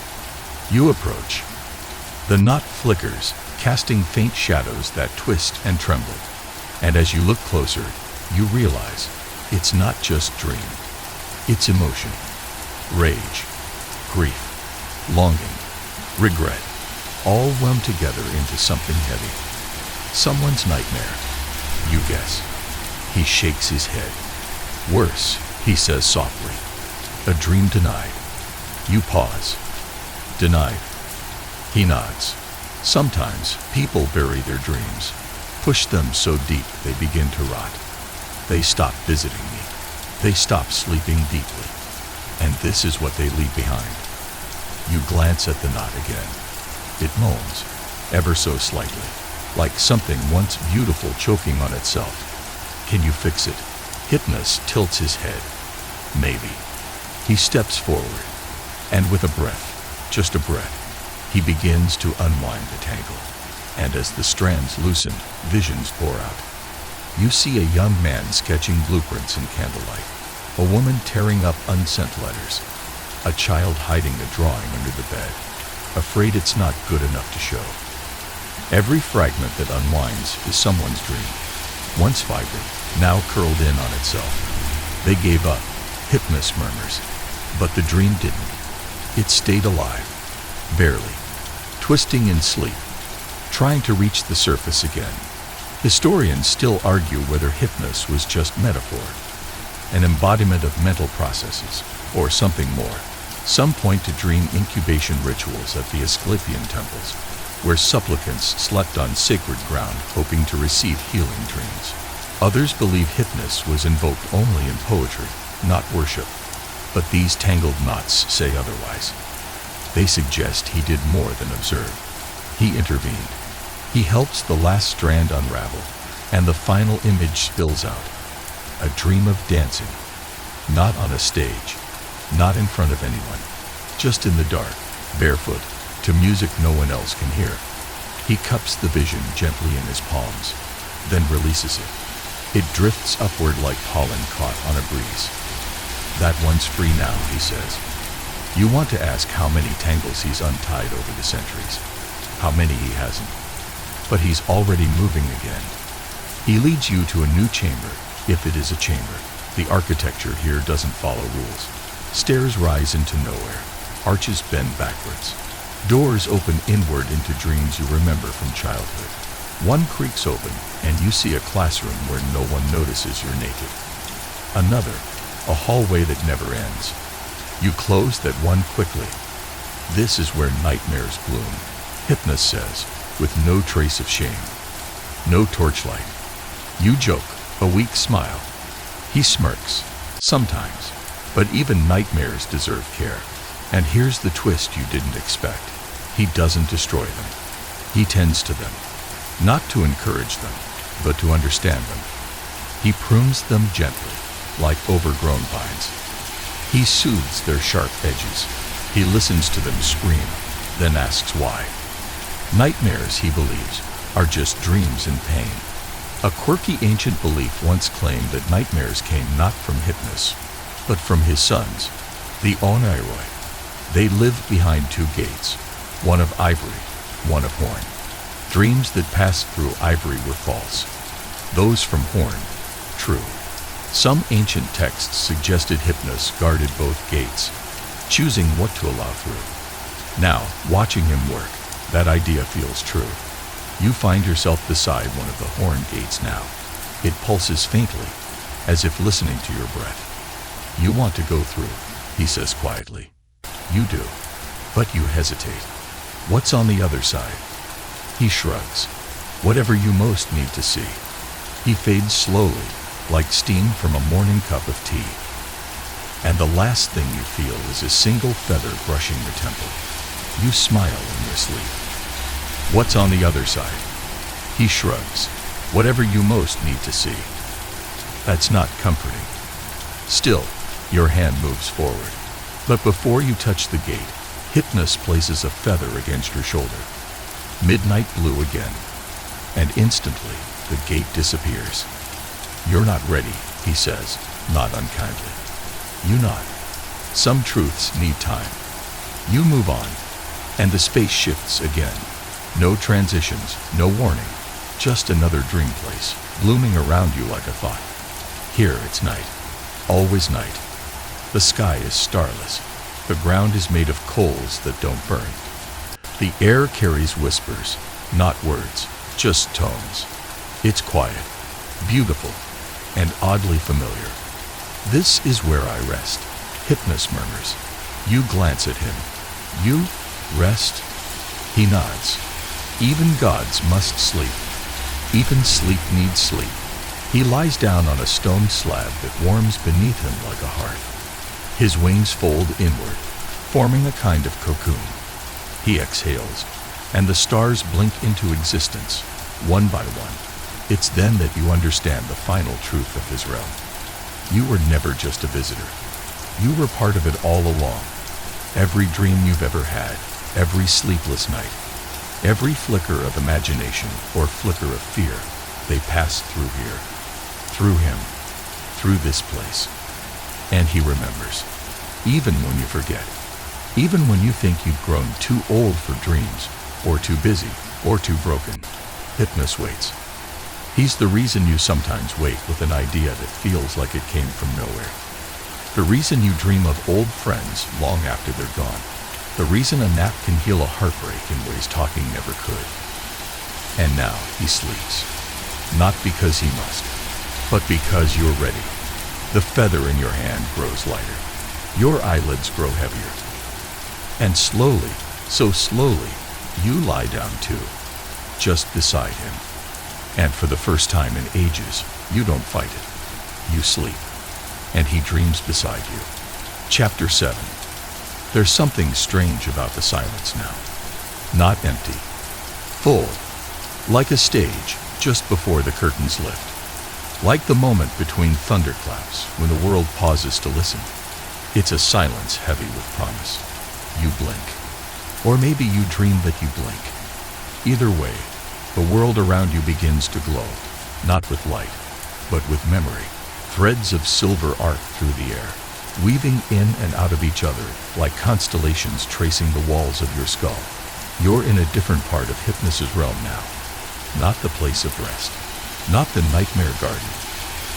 You approach. The knot flickers, casting faint shadows that twist and tremble. And as you look closer, you realize it's not just dream. It's emotion, rage, grief, longing, regret, all wound together into something heavy. Someone's nightmare, you guess. He shakes his head. Worse, he says softly. A dream denied. You pause. Denied. He nods. Sometimes people bury their dreams, push them so deep they begin to rot. They stop visiting me. They stop sleeping deeply. And this is what they leave behind. You glance at the knot again. It moans, ever so slightly, like something once beautiful choking on itself. Can you fix it? Hypnos tilts his head. Maybe. He steps forward, and with a breath, just a breath, he begins to unwind the tangle. And as the strands loosen, visions pour out. You see a young man sketching blueprints in candlelight, a woman tearing up unsent letters, a child hiding a drawing under the bed, afraid it's not good enough to show. Every fragment that unwinds is someone's dream, once vibrant, now curled in on itself. They gave up, Hypnos murmurs, but the dream didn't. It stayed alive, barely, twisting in sleep, trying to reach the surface again. Historians still argue whether Hypnos was just metaphor, an embodiment of mental processes, or something more. Some point to dream incubation rituals at the Asclepian temples, where supplicants slept on sacred ground hoping to receive healing dreams. Others believe Hypnos was invoked only in poetry, not worship. But these tangled knots say otherwise. They suggest he did more than observe. He intervened. He helps the last strand unravel, and the final image spills out. A dream of dancing. Not on a stage. Not in front of anyone. Just in the dark, barefoot, to music no one else can hear. He cups the vision gently in his palms, then releases it. It drifts upward like pollen caught on a breeze. That one's free now, he says. You want to ask how many tangles he's untied over the centuries, how many he hasn't. But he's already moving again. He leads you to a new chamber, if it is a chamber. The architecture here doesn't follow rules. Stairs rise into nowhere. Arches bend backwards. Doors open inward into dreams you remember from childhood. One creaks open, and you see a classroom where no one notices you're naked. Another, a hallway that never ends. You close that one quickly. This is where nightmares bloom, Hypnos says, with no trace of shame. No torchlight. You joke, a weak smile. He smirks, sometimes, but even nightmares deserve care. And here's the twist you didn't expect. He doesn't destroy them. He tends to them. Not to encourage them, but to understand them. He prunes them gently, like overgrown vines. He soothes their sharp edges. He listens to them scream, then asks why. Nightmares, he believes, are just dreams in pain. A quirky ancient belief once claimed that nightmares came not from Hypnos, but from his sons, the Oneiroi. They lived behind two gates, one of ivory, one of horn. Dreams that passed through ivory were false. Those from horn, true. Some ancient texts suggested Hypnos guarded both gates, choosing what to allow through. Now, watching him work, that idea feels true. You find yourself beside one of the horn gates now. It pulses faintly, as if listening to your breath. You want to go through, he says quietly. You do, but you hesitate. What's on the other side? He shrugs. Whatever you most need to see. He fades slowly, like steam from a morning cup of tea. And the last thing you feel is a single feather brushing your temple. You smile in your sleep. What's on the other side? He shrugs. Whatever you most need to see. That's not comforting. Still, your hand moves forward. But before you touch the gate, Hypnos places a feather against your shoulder. Midnight blue again. And instantly, the gate disappears. You're not ready, he says, not unkindly. You nod. Some truths need time. You move on, and the space shifts again. No transitions, no warning, just another dream place, blooming around you like a thought. Here it's night, always night. The sky is starless. The ground is made of coals that don't burn. The air carries whispers, not words, just tones. It's quiet, beautiful, and oddly familiar. This is where I rest, Hypnos murmurs. You glance at him. You rest? He nods. Even gods must sleep. Even sleep needs sleep. He lies down on a stone slab that warms beneath him like a hearth. His wings fold inward, forming a kind of cocoon. He exhales, and the stars blink into existence, one by one. It's then that you understand the final truth of his realm. You were never just a visitor. You were part of it all along. Every dream you've ever had, every sleepless night, every flicker of imagination or flicker of fear, they passed through here, through him, through this place. And he remembers, even when you forget, even when you think you've grown too old for dreams, or too busy, or too broken. Hypnos waits. He's the reason you sometimes wake with an idea that feels like it came from nowhere. The reason you dream of old friends long after they're gone. The reason a nap can heal a heartbreak in ways talking never could. And now he sleeps. Not because he must, but because you're ready. The feather in your hand grows lighter. Your eyelids grow heavier. And slowly, so slowly, you lie down too, just beside him. And for the first time in ages, you don't fight it. You sleep. And he dreams beside you. Chapter 7. There's something strange about the silence now. Not empty. Full. Like a stage, just before the curtains lift. Like the moment between thunderclaps, when the world pauses to listen. It's a silence heavy with promise. You blink. Or maybe you dream that you blink. Either way, the world around you begins to glow, not with light, but with memory. Threads of silver arc through the air, weaving in and out of each other like constellations tracing the walls of your skull. You're in a different part of Hypnos' realm now. Not the place of rest, not the nightmare garden.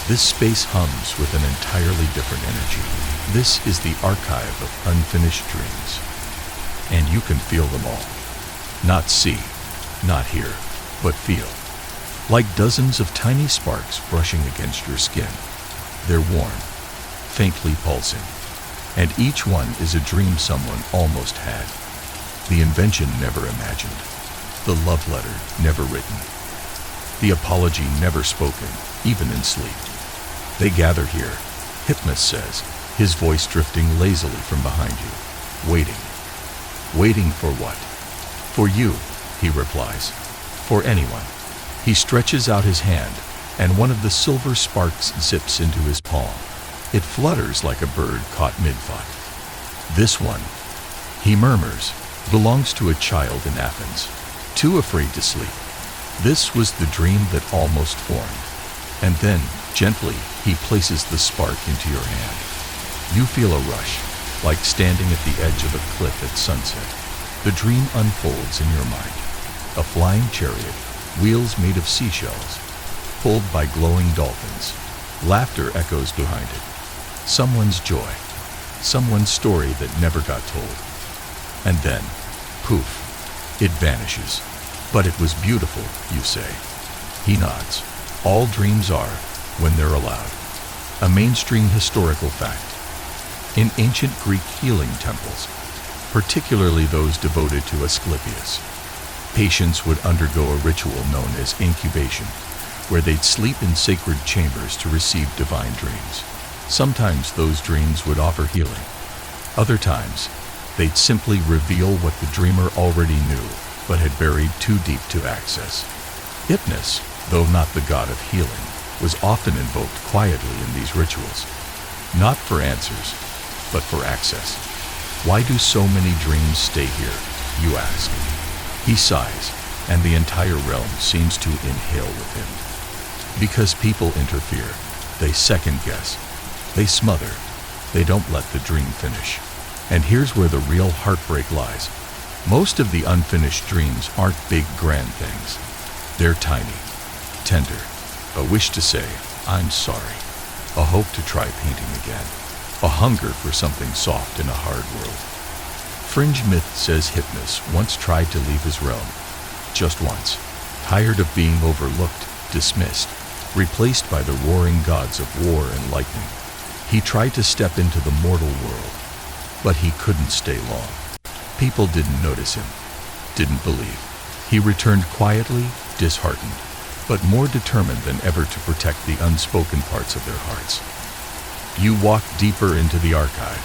This space hums with an entirely different energy. This is the archive of unfinished dreams. And you can feel them all. Not see, not hear, but feel. Like dozens of tiny sparks brushing against your skin. They're warm, faintly pulsing, and each one is a dream someone almost had. The invention never imagined, the love letter never written, the apology never spoken, even in sleep. They gather here, Hypnos says, his voice drifting lazily from behind you, waiting. Waiting for what? For you, he replies. For anyone. He stretches out his hand, and one of the silver sparks zips into his palm. It flutters like a bird caught mid-thought. This one, he murmurs, belongs to a child in Athens, too afraid to sleep. This was the dream that almost formed. And then, gently, he places the spark into your hand. You feel a rush, like standing at the edge of a cliff at sunset. The dream unfolds in your mind. A flying chariot, wheels made of seashells, pulled by glowing dolphins. Laughter echoes behind it. Someone's joy, someone's story that never got told. And then, poof, it vanishes. But it was beautiful, you say. He nods. All dreams are, when they're allowed. A mainstream historical fact. In ancient Greek healing temples, particularly those devoted to Asclepius, patients would undergo a ritual known as incubation, where they'd sleep in sacred chambers to receive divine dreams. Sometimes those dreams would offer healing. Other times, they'd simply reveal what the dreamer already knew, but had buried too deep to access. Hypnos, though not the god of healing, was often invoked quietly in these rituals, not for answers, but for access. Why do so many dreams stay here, you ask? He sighs, and the entire realm seems to inhale with him. Because people interfere, they second-guess, they smother, they don't let the dream finish. And here's where the real heartbreak lies. Most of the unfinished dreams aren't big, grand things. They're tiny, tender, a wish to say, I'm sorry, a hope to try painting again, a hunger for something soft in a hard world. Fringe myth says Hypnos once tried to leave his realm, just once, tired of being overlooked, dismissed, replaced by the roaring gods of war and lightning. He tried to step into the mortal world, but he couldn't stay long. People didn't notice him, didn't believe. He returned quietly, disheartened, but more determined than ever to protect the unspoken parts of their hearts. You walk deeper into the archive.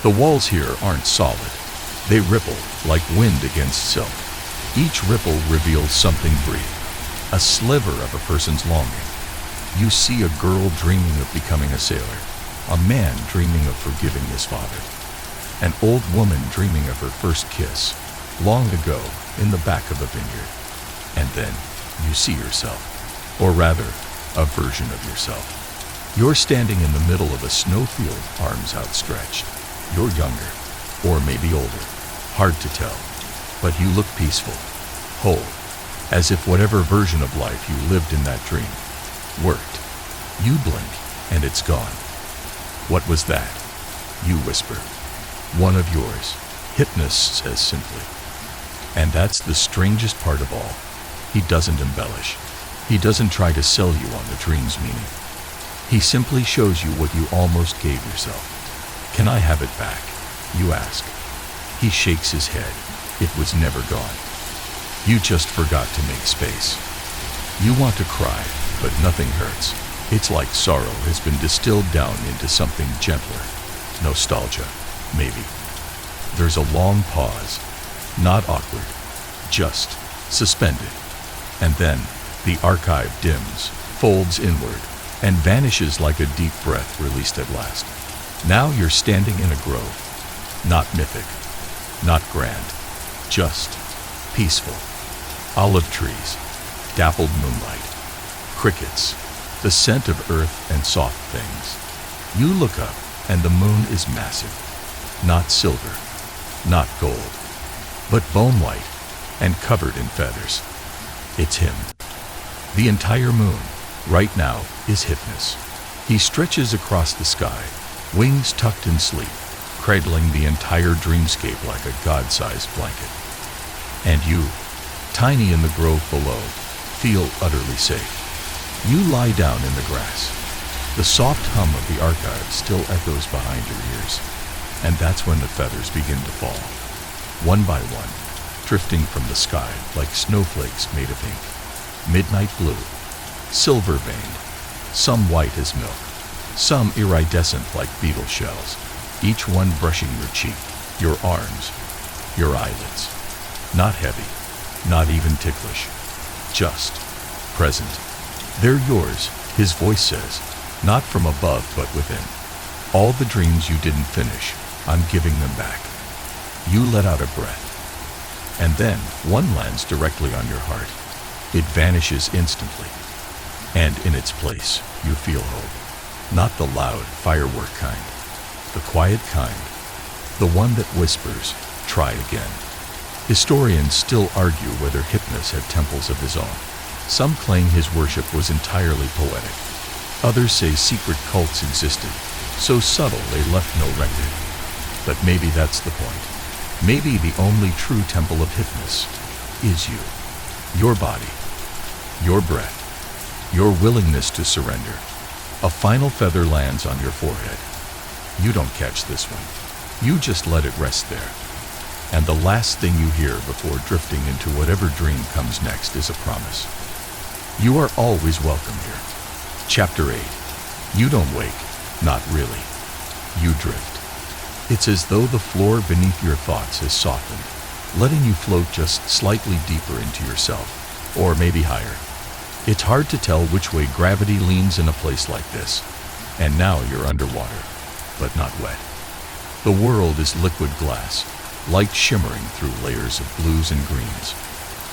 The walls here aren't solid. They ripple like wind against silk. Each ripple reveals something brief, a sliver of a person's longing. You see a girl dreaming of becoming a sailor, a man dreaming of forgiving his father, an old woman dreaming of her first kiss, long ago in the back of a vineyard. And then you see yourself, or rather, a version of yourself. You're standing in the middle of a snowfield, arms outstretched. You're younger, or maybe older, hard to tell, but you look peaceful, whole, as if whatever version of life you lived in that dream worked. You blink, and it's gone. What was that? You whisper. One of yours, Hypnos says simply. And that's the strangest part of all. He doesn't embellish. He doesn't try to sell you on the dream's meaning. He simply shows you what you almost gave yourself. Can I have it back? You ask. He shakes his head. It was never gone. You just forgot to make space. You want to cry, but nothing hurts. It's like sorrow has been distilled down into something gentler. Nostalgia, maybe. There's a long pause, not awkward, just suspended. And then the archive dims, folds inward, and vanishes like a deep breath released at last. Now you're standing in a grove, not mythic, not grand, just peaceful. olive trees, dappled moonlight, crickets, the scent of earth and soft things. You look up, and the moon is massive, not silver, not gold, but bone white and covered in feathers. It's him. The entire moon, right now, is Hypnos. He stretches across the sky, wings tucked in sleep, cradling the entire dreamscape like a god-sized blanket. And you, tiny in the grove below, feel utterly safe. You lie down in the grass. The soft hum of the archive still echoes behind your ears, and that's when the feathers begin to fall, one by one, drifting from the sky like snowflakes made of ink. Midnight blue, silver-veined, some white as milk, some iridescent like beetle shells, each one brushing your cheek, your arms, your eyelids. Not heavy, not even ticklish, just present. They're yours, his voice says, not from above but within. All the dreams you didn't finish, I'm giving them back. You let out a breath, and then one lands directly on your heart. It vanishes instantly, and in its place, you feel hope. Not the loud, firework kind, the quiet kind, the one that whispers, try again. Historians still argue whether Hypnos had temples of his own. Some claim his worship was entirely poetic. Others say secret cults existed, so subtle they left no record. But maybe that's the point. Maybe the only true temple of Hypnos is you. Your body, your breath, your willingness to surrender. A final feather lands on your forehead. You don't catch this one. You just let it rest there. And the last thing you hear before drifting into whatever dream comes next is a promise. You are always welcome here. Chapter 8. You don't wake. Not really. You drift. It's as though the floor beneath your thoughts has softened, letting you float just slightly deeper into yourself, or maybe higher. It's hard to tell which way gravity leans in a place like this, and now you're underwater, but not wet. The world is liquid glass, light shimmering through layers of blues and greens.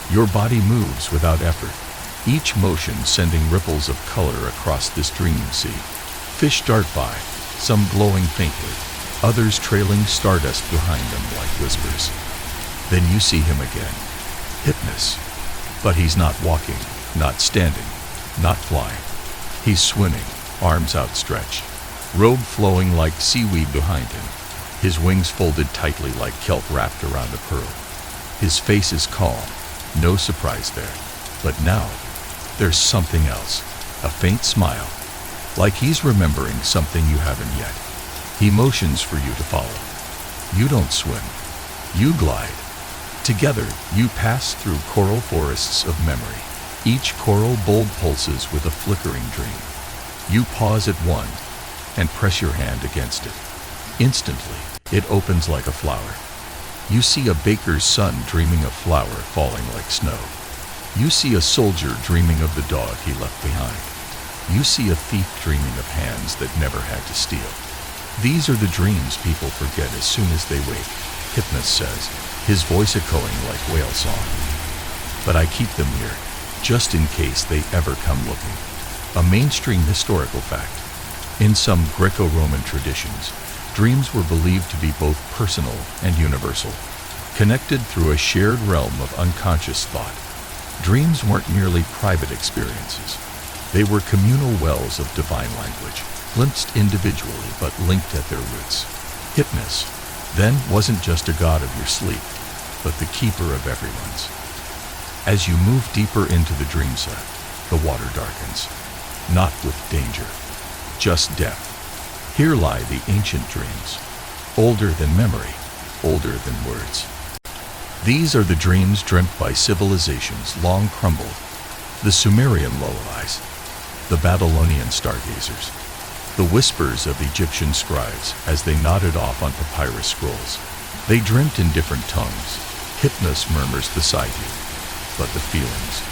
Your body moves without effort, each motion sending ripples of color across this dreaming sea. Fish dart by, some glowing faintly, others trailing stardust behind them like whispers. Then you see him again, Hypnos. But he's not walking, not standing, not flying. He's swimming, arms outstretched, robe flowing like seaweed behind him, his wings folded tightly like kelp wrapped around a pearl. His face is calm, no surprise there. But now, there's something else, a faint smile, like he's remembering something you haven't yet. He motions for you to follow. You don't swim, you glide. Together, you pass through coral forests of memory. Each coral bold pulses with a flickering dream. You pause at one and press your hand against it. Instantly, it opens like a flower. You see a baker's son dreaming of flour falling like snow. You see a soldier dreaming of the dog he left behind. You see a thief dreaming of hands that never had to steal. These are the dreams people forget as soon as they wake, Hypnos says, his voice echoing like whale song. But I keep them here, just in case they ever come looking. A mainstream historical fact. In some Greco-Roman traditions, dreams were believed to be both personal and universal, connected through a shared realm of unconscious thought. Dreams weren't merely private experiences. They were communal wells of divine language, glimpsed individually but linked at their roots. Hypnos, then, wasn't just a god of your sleep, but the keeper of everyone's. As you move deeper into the dream set, the water darkens. Not with danger, just depth. Here lie the ancient dreams, older than memory, older than words. These are the dreams dreamt by civilizations long crumbled, the Sumerian lullabies, the Babylonian stargazers, the whispers of Egyptian scribes as they nodded off on papyrus scrolls. They dreamt in different tongues. Hypnos murmurs beside you, but the feelings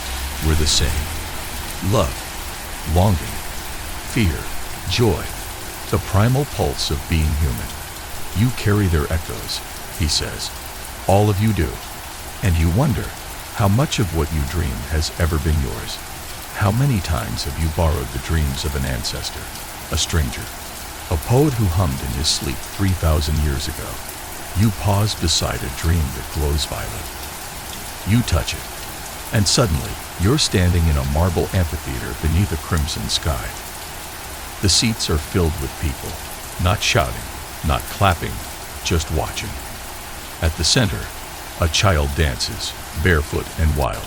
were the same. Love, longing, fear, joy, the primal pulse of being human. You carry their echoes, he says. All of you do. And you wonder, How much of what you dream has ever been yours? How many times have you borrowed the dreams of an ancestor, a stranger, a poet who hummed in his sleep 3,000 years ago? You pause beside a dream that glows violet. You touch it, and suddenly you're standing in a marble amphitheater beneath a crimson sky. The seats are filled with people, not shouting, not clapping, just watching. At the center, a child dances, barefoot and wild,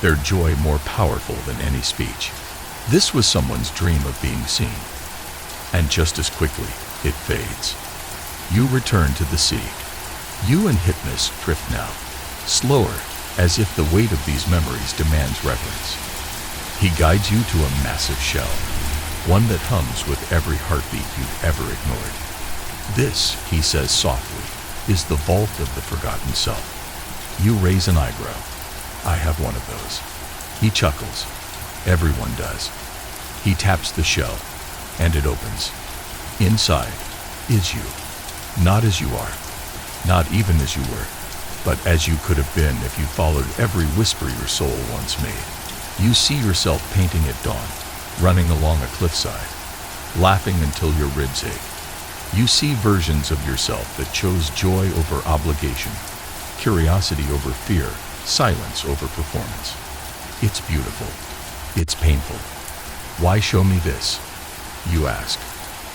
their joy more powerful than any speech. This was someone's dream of being seen. And just as quickly, it fades. You return to the sea. You and Hypnos drift now, slower, as if the weight of these memories demands reverence. He guides you to a massive shell, one that hums with every heartbeat you've ever ignored. This, he says softly, is the vault of the forgotten self. You raise an eyebrow. I have one of those. He chuckles. Everyone does. He taps the shell, and it opens. Inside is you. Not as you are, not even as you were, but as you could have been if you followed every whisper your soul once made. You see yourself painting at dawn, running along a cliffside, laughing until your ribs ache. You see versions of yourself that chose joy over obligation, curiosity over fear, silence over performance. It's beautiful. It's painful. Why show me this? You ask.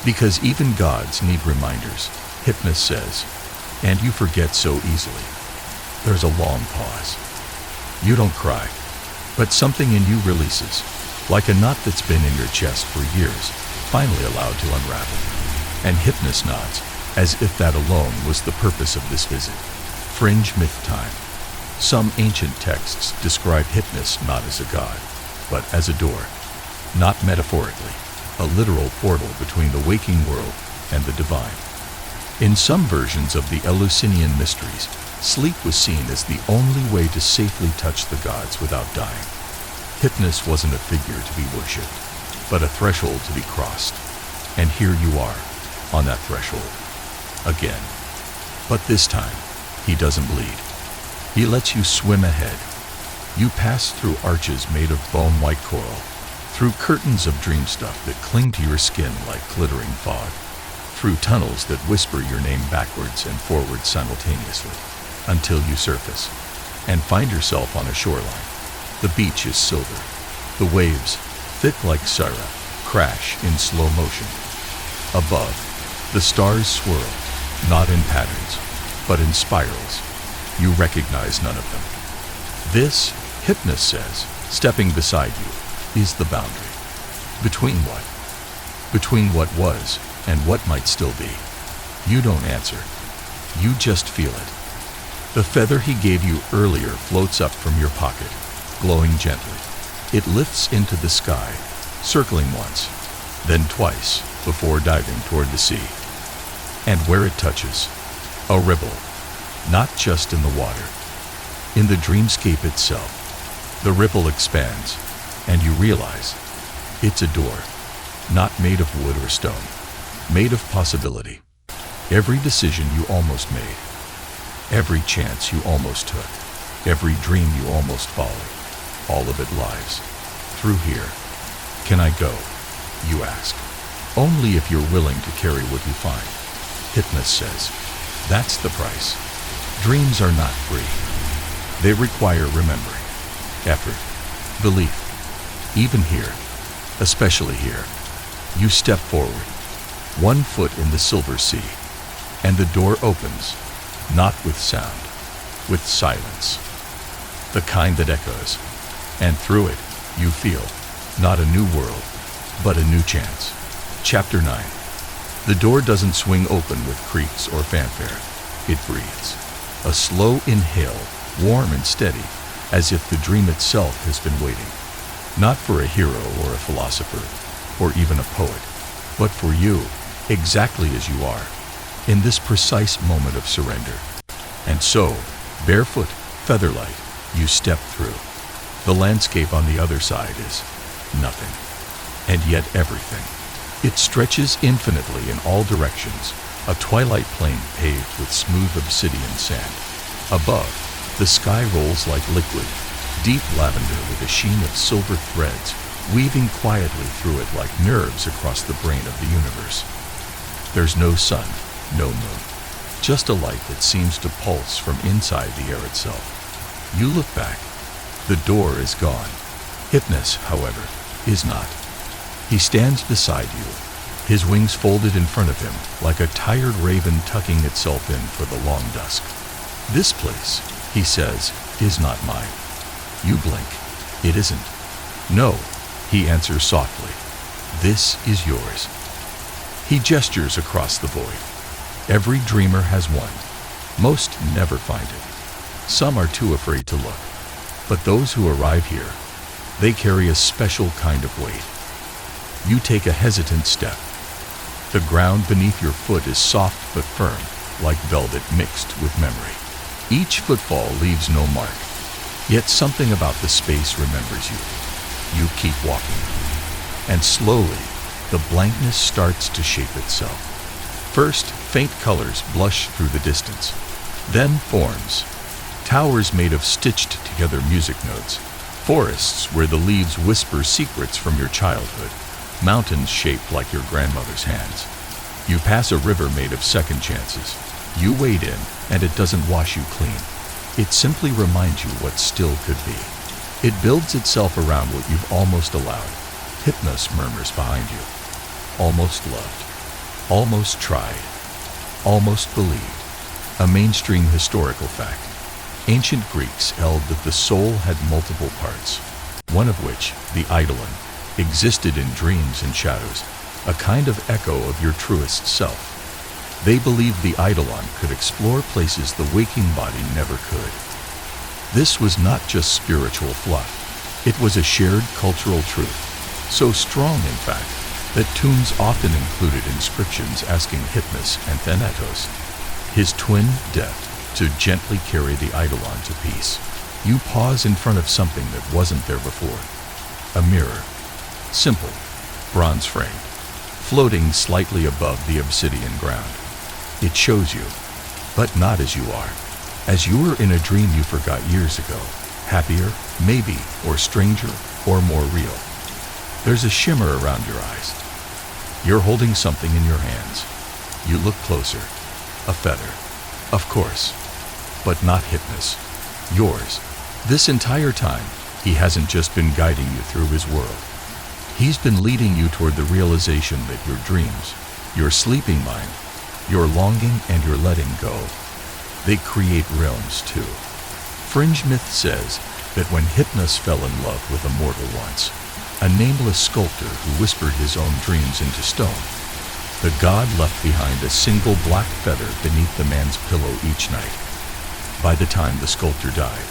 Because even gods need reminders, Hypnos says, and you forget so easily. There's a long pause. You don't cry, but something in you releases, like a knot that's been in your chest for years, finally allowed to unravel. And Hypnos nods, as if that alone was the purpose of this visit. Fringe myth time. Some ancient texts describe Hypnos not as a god, but as a door. Not metaphorically, a literal portal between the waking world and the divine. In some versions of the Eleusinian mysteries, sleep was seen as the only way to safely touch the gods without dying. Hypnos wasn't a figure to be worshipped, but a threshold to be crossed. And here you are, on that threshold. Again. But this time, he doesn't bleed. He lets you swim ahead. You pass through arches made of bone-white coral, through curtains of dream stuff that cling to your skin like glittering fog, through tunnels that whisper your name backwards and forwards simultaneously, until you surface and find yourself on a shoreline. The beach is silver. The waves, thick like syrup, crash in slow motion. Above, the stars swirl, not in patterns, but in spirals. You recognize none of them. This, Hypnos says, stepping beside you, is the boundary. Between what? Between what was and what might still be. You don't answer. You just feel it. The feather he gave you earlier floats up from your pocket, glowing gently. It lifts into the sky, circling once, then twice, before diving toward the sea. And where it touches, a ripple, not just in the water, in the dreamscape itself. The ripple expands, and you realize it's a door, not made of wood or stone, made of possibility. Every decision you almost made, every chance you almost took, every dream you almost followed, all of it lies. Through here. Can I go? You ask. Only if you're willing to carry what you find. Hypnos says, that's the price. Dreams are not free. They require remembering, effort, belief. Even here, especially here, you step forward, 1 foot in the silver sea, and the door opens, not with sound, with silence, the kind that echoes, and through it, you feel, not a new world, but a new chance. Chapter 9. The door doesn't swing open with creaks or fanfare. It breathes. A slow inhale, warm and steady, as if the dream itself has been waiting. Not for a hero or a philosopher, or even a poet, but for you, exactly as you are, in this precise moment of surrender. And so, barefoot, featherlight, you step through. The landscape on the other side is nothing, and yet everything. It stretches infinitely in all directions, a twilight plain paved with smooth obsidian sand. Above, the sky rolls like liquid, deep lavender with a sheen of silver threads, weaving quietly through it like nerves across the brain of the universe. There's no sun, no moon, just a light that seems to pulse from inside the air itself. You look back. The door is gone. Hypnos, however, is not. He stands beside you, his wings folded in front of him like a tired raven tucking itself in for the long dusk. This place, he says, is not mine. You blink. It isn't. No, he answers softly. This is yours. He gestures across the void. Every dreamer has one. Most never find it. Some are too afraid to look. But those who arrive here, they carry a special kind of weight. You take a hesitant step. The ground beneath your foot is soft but firm, like velvet mixed with memory. Each footfall leaves no mark, yet something about the space remembers you. You keep walking, and slowly, the blankness starts to shape itself. First, faint colors blush through the distance, then forms. Towers made of stitched-together music notes, forests where the leaves whisper secrets from your childhood, mountains shaped like your grandmother's hands. You pass a river made of second chances. You wade in, and it doesn't wash you clean. It simply reminds you what still could be. It builds itself around what you've almost allowed. Hypnos murmurs behind you. Almost loved. Almost tried. Almost believed. A mainstream historical fact. Ancient Greeks held that the soul had multiple parts, one of which, the eidolon, existed in dreams and shadows, a kind of echo of your truest self. They believed the eidolon could explore places the waking body never could. This was not just spiritual fluff. It was a shared cultural truth, so strong, in fact, that tombs often included inscriptions asking Hypnos and Thanatos, his twin death, to gently carry the eidolon to peace. You pause in front of something that wasn't there before. A mirror. Simple, bronze framed, floating slightly above the obsidian ground. It shows you, but not as you are. As you were in a dream you forgot years ago. Happier, maybe, or stranger, or more real. There's a shimmer around your eyes. You're holding something in your hands. You look closer. A feather. Of course. But not Hypnos. Yours. This entire time, he hasn't just been guiding you through his world. He's been leading you toward the realization that your dreams, your sleeping mind, your longing and your letting go, they create realms too. Fringe myth says that when Hypnos fell in love with a mortal once, a nameless sculptor who whispered his own dreams into stone, the god left behind a single black feather beneath the man's pillow each night. By the time the sculptor died,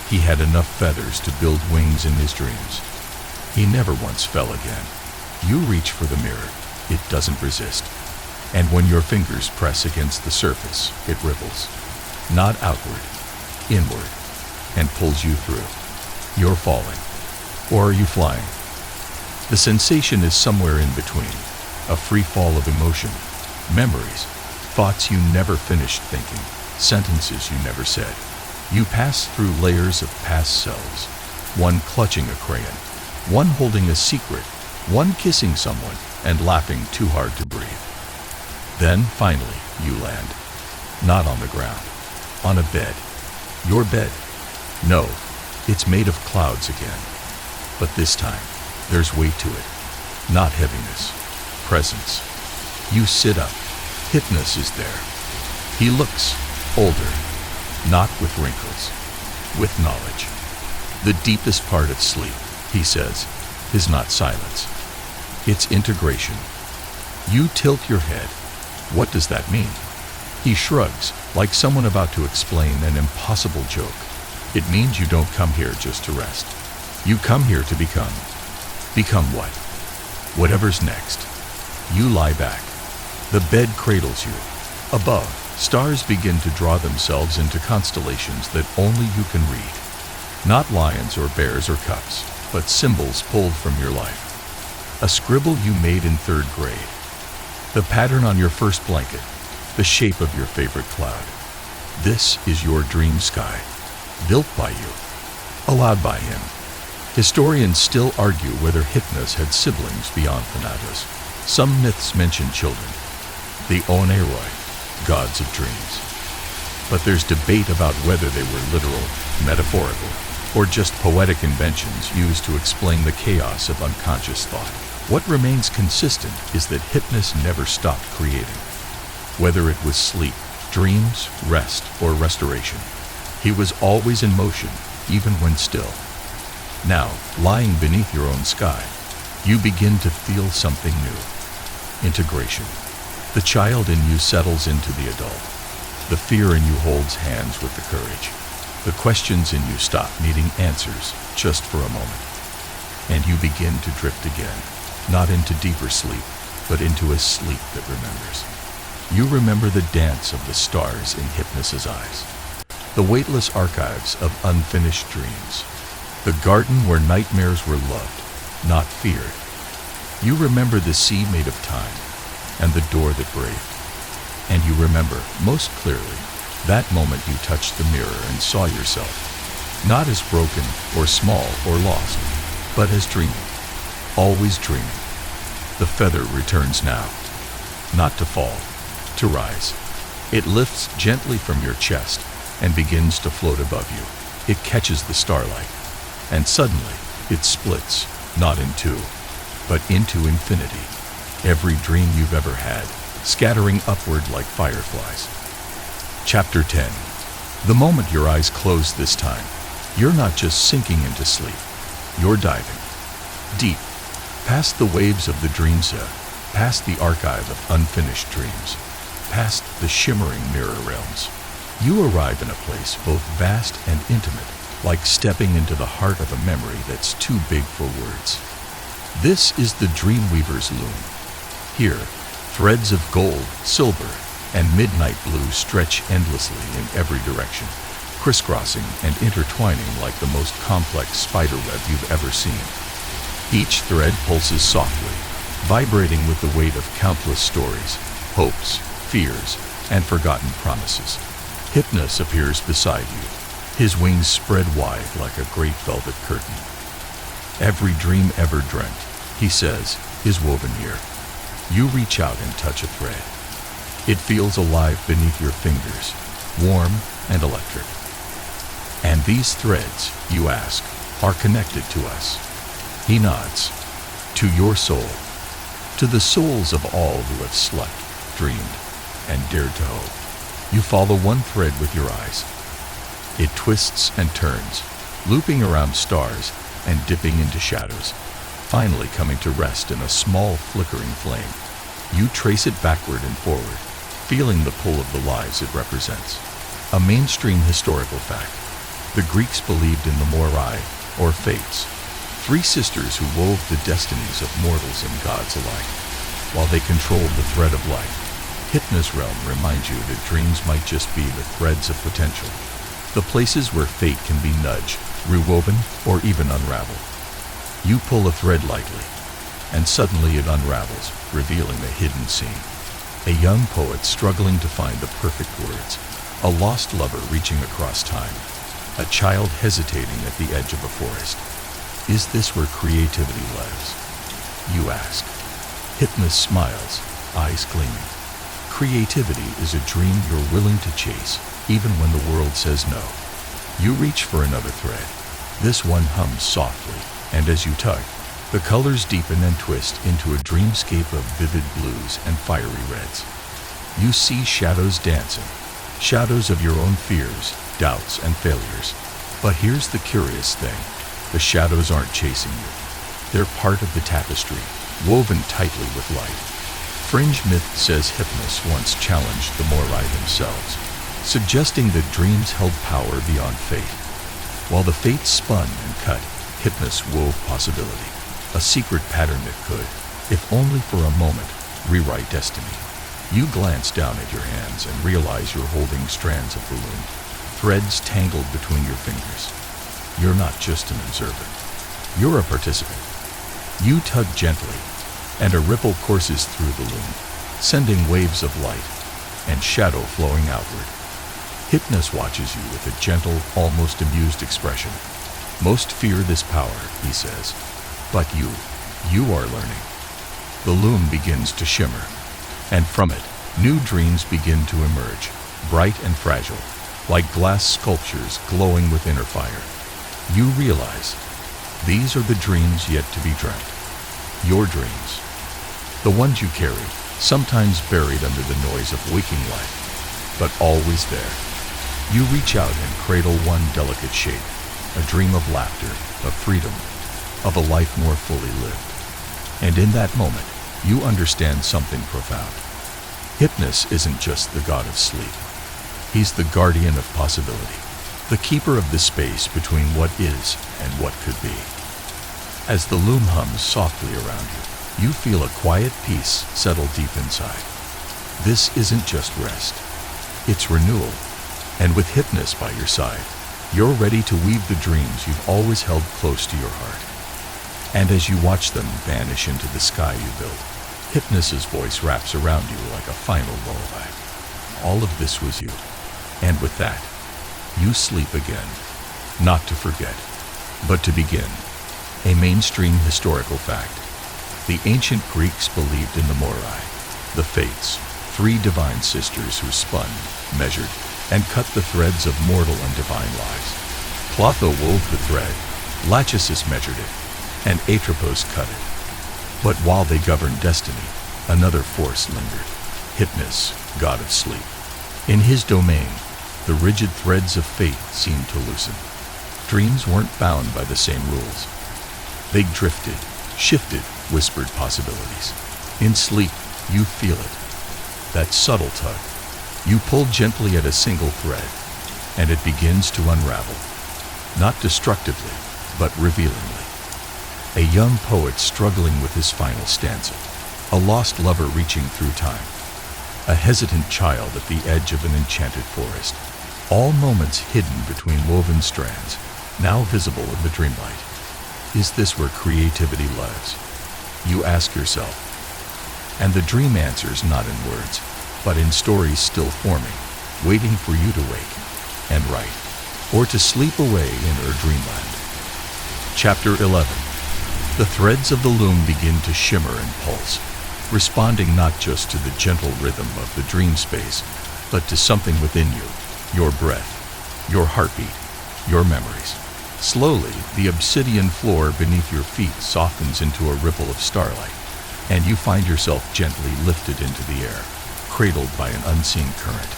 he had enough feathers to build wings in his dreams. He never once fell again. You reach for the mirror. It doesn't resist. And when your fingers press against the surface, it ripples. Not outward, inward, and pulls you through. You're falling. Or are you flying? The sensation is somewhere in between. A free fall of emotion, memories, thoughts you never finished thinking, sentences you never said. You pass through layers of past selves, one clutching a crayon, one holding a secret, one kissing someone and laughing too hard to breathe. Then, finally, you land. Not on the ground. On a bed. Your bed. No, it's made of clouds again. But this time, there's weight to it. Not heaviness. Presence. You sit up. Hypnos is there. He looks older. Not with wrinkles. With knowledge. The deepest part of sleep, he says, is not silence. It's integration. You tilt your head. What does that mean? He shrugs, like someone about to explain an impossible joke. It means you don't come here just to rest. You come here to become. Become what? Whatever's next. You lie back. The bed cradles you. Above, stars begin to draw themselves into constellations that only you can read. Not lions or bears or cups, but symbols pulled from your life. A scribble you made in 3rd grade. The pattern on your first blanket. The shape of your favorite cloud. This is your dream sky, built by you. allowed by him. Historians still argue whether Hypnos had siblings beyond Thanatos. Some myths mention children, the Oneiroi, gods of dreams. But there's debate about whether they were literal, metaphorical, or just poetic inventions used to explain the chaos of unconscious thought. What remains consistent is that Hypnos never stopped creating. Whether it was sleep, dreams, rest, or restoration, he was always in motion, even when still. Now, lying beneath your own sky, you begin to feel something new. Integration. The child in you settles into the adult. The fear in you holds hands with the courage. The questions in you stop needing answers just for a moment. And you begin to drift again, not into deeper sleep, but into a sleep that remembers. You remember the dance of the stars in Hypnos' eyes, the weightless archives of unfinished dreams, the garden where nightmares were loved, not feared. You remember the sea made of time, and the door that braved. And you remember, most clearly, that moment you touched the mirror and saw yourself, not as broken or small or lost, but as dreaming, always dreaming. The feather returns now, not to fall, to rise. It lifts gently from your chest and begins to float above you. It catches the starlight, and suddenly it splits, not in two, but into infinity. Every dream you've ever had, scattering upward like fireflies. Chapter 10. The moment your eyes close this time, you're not just sinking into sleep, you're diving deep, past the waves of the dreamscape, past the archive of unfinished dreams, past the shimmering mirror realms. You arrive in a place both vast and intimate, like stepping into the heart of a memory that's too big for words. This is the Dreamweaver's loom. Here, threads of gold, silver, and midnight blue stretch endlessly in every direction, crisscrossing and intertwining like the most complex spiderweb you've ever seen. Each thread pulses softly, vibrating with the weight of countless stories, hopes, fears, and forgotten promises. Hypnos appears beside you, his wings spread wide like a great velvet curtain. Every dream ever dreamt, he says, is woven here. You reach out and touch a thread. It feels alive beneath your fingers, warm and electric. And these threads, you ask, are connected to us. He nods. To your soul. To the souls of all who have slept, dreamed, and dared to hope. You follow one thread with your eyes. It twists and turns, looping around stars and dipping into shadows, finally coming to rest in a small flickering flame. You trace it backward and forward, feeling the pull of the lives it represents. A mainstream historical fact. The Greeks believed in the Moirai, or fates, three sisters who wove the destinies of mortals and gods alike. While they controlled the thread of life, Hypnos realm reminds you that dreams might just be the threads of potential, the places where fate can be nudged, rewoven, or even unraveled. You pull a thread lightly, and suddenly it unravels, revealing a hidden scene. A young poet struggling to find the perfect words, a lost lover reaching across time, a child hesitating at the edge of a forest. Is this where creativity lives? You ask. Hypnos smiles, eyes gleaming. Creativity is a dream you're willing to chase, even when the world says no. You reach for another thread. This one hums softly, and as you tug, the colors deepen and twist into a dreamscape of vivid blues and fiery reds. You see shadows dancing, shadows of your own fears, doubts, and failures. But here's the curious thing. The shadows aren't chasing you. They're part of the tapestry, woven tightly with light. Fringe myth says Hypnos once challenged the Moirai themselves, suggesting that dreams held power beyond fate. While the fates spun and cut, Hypnos wove possibility, a secret pattern that could, if only for a moment, rewrite destiny. You glance down at your hands and realize you're holding strands of the loom, threads tangled between your fingers. You're not just an observer. You're a participant. You tug gently, and a ripple courses through the loom, sending waves of light and shadow flowing outward. Hypnos watches you with a gentle, almost amused expression. Most fear this power, he says. But you are learning. The loom begins to shimmer, and from it, new dreams begin to emerge, bright and fragile, like glass sculptures glowing with inner fire. You realize, these are the dreams yet to be dreamt. Your dreams. The ones you carry, sometimes buried under the noise of waking life, but always there. You reach out and cradle one delicate shape, a dream of laughter, of freedom, of a life more fully lived. And in that moment, you understand something profound. Hypnos isn't just the god of sleep. He's the guardian of possibility, the keeper of the space between what is and what could be. As the loom hums softly around you, you feel a quiet peace settle deep inside. This isn't just rest, it's renewal. And with Hypnos by your side, you're ready to weave the dreams you've always held close to your heart. And as you watch them vanish into the sky you built, Hypnos's voice wraps around you like a final lullaby. All of this was you. And with that, you sleep again, not to forget, but to begin. A mainstream historical fact. The ancient Greeks believed in the Moirai, the Fates, 3 divine sisters who spun, measured, and cut the threads of mortal and divine lives. Clotho wove the thread, Lachesis measured it, and Atropos cut it. But while they governed destiny, another force lingered, Hypnos, god of sleep. In his domain, the rigid threads of fate seemed to loosen. Dreams weren't bound by the same rules. They drifted, shifted, whispered possibilities. In sleep, you feel it. That subtle tug. You pull gently at a single thread, and it begins to unravel. Not destructively, but revealingly. A young poet struggling with his final stanza. A lost lover reaching through time. A hesitant child at the edge of an enchanted forest. All moments hidden between woven strands, now visible in the dreamlight. Is this where creativity lives? You ask yourself. And the dream answers not in words, but in stories still forming, waiting for you to wake and write, or to sleep away in dreamland. Chapter 11. The threads of the loom begin to shimmer and pulse, responding not just to the gentle rhythm of the dream space, but to something within you, your breath, your heartbeat, your memories. Slowly, the obsidian floor beneath your feet softens into a ripple of starlight, and you find yourself gently lifted into the air, cradled by an unseen current.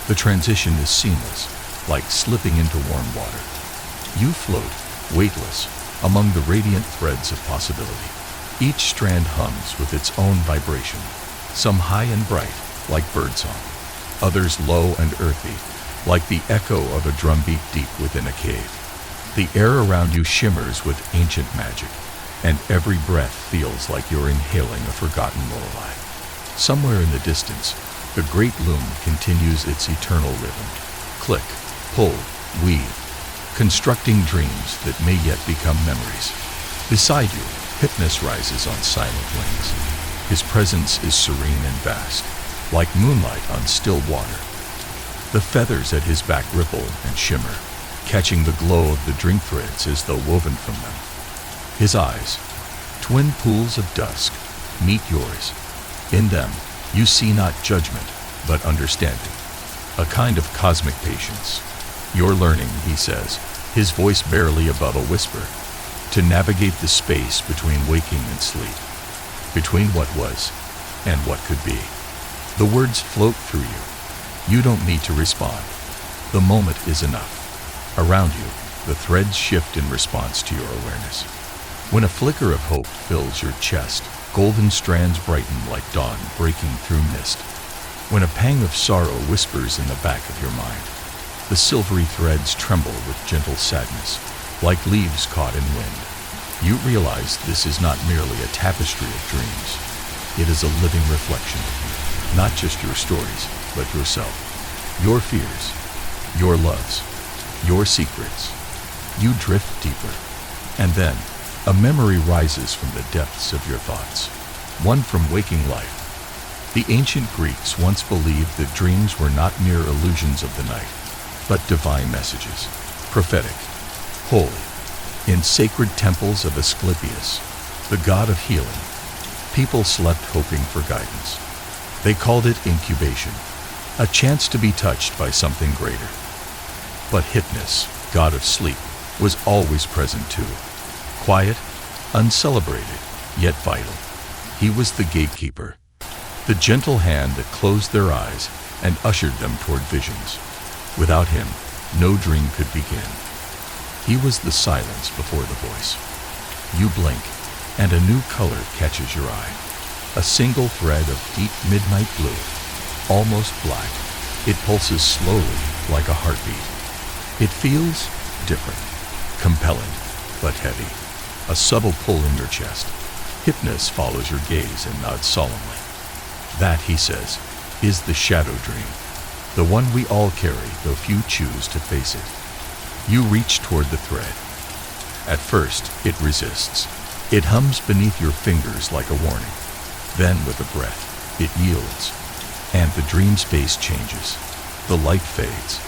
The transition is seamless, like slipping into warm water. You float, weightless, among the radiant threads of possibility. Each strand hums with its own vibration, some high and bright, like birdsong, others low and earthy, like the echo of a drumbeat deep within a cave. The air around you shimmers with ancient magic, and every breath feels like you're inhaling a forgotten lullaby. Somewhere in the distance, the great loom continues its eternal rhythm. Click, pull, weave, constructing dreams that may yet become memories. Beside you, Hypnos rises on silent wings. His presence is serene and vast, like moonlight on still water. The feathers at his back ripple and shimmer, catching the glow of the dream threads as though woven from them. His eyes, twin pools of dusk, meet yours. In them, you see not judgment, but understanding, a kind of cosmic patience. You're learning, he says, his voice barely above a whisper, to navigate the space between waking and sleep, between what was and what could be. The words float through you. You don't need to respond. The moment is enough. Around you, the threads shift in response to your awareness. When a flicker of hope fills your chest, golden strands brighten like dawn breaking through mist. When a pang of sorrow whispers in the back of your mind, the silvery threads tremble with gentle sadness, like leaves caught in wind. You realize this is not merely a tapestry of dreams. It is a living reflection of you, not just your stories, but yourself, your fears, your loves, your secrets. You drift deeper, and then a memory rises from the depths of your thoughts, one from waking life. The ancient Greeks once believed that dreams were not mere illusions of the night, but divine messages, prophetic, holy, In sacred temples of Asclepius, the god of healing, people slept hoping for guidance. They called it incubation, a chance to be touched by something greater. But Hypnos, god of sleep, was always present too. Quiet, uncelebrated, yet vital. He was the gatekeeper, the gentle hand that closed their eyes and ushered them toward visions. Without him, no dream could begin. He was the silence before the voice. You blink, and a new color catches your eye. A single thread of deep midnight blue, almost black. It pulses slowly like a heartbeat. It feels different, compelling, but heavy. A subtle pull in your chest. Hypnos follows your gaze and nods solemnly. That, he says, is the shadow dream, the one we all carry, though few choose to face it. You reach toward the thread. At first, it resists. It hums beneath your fingers like a warning. Then, with a breath, it yields, and the dream space changes. The light fades.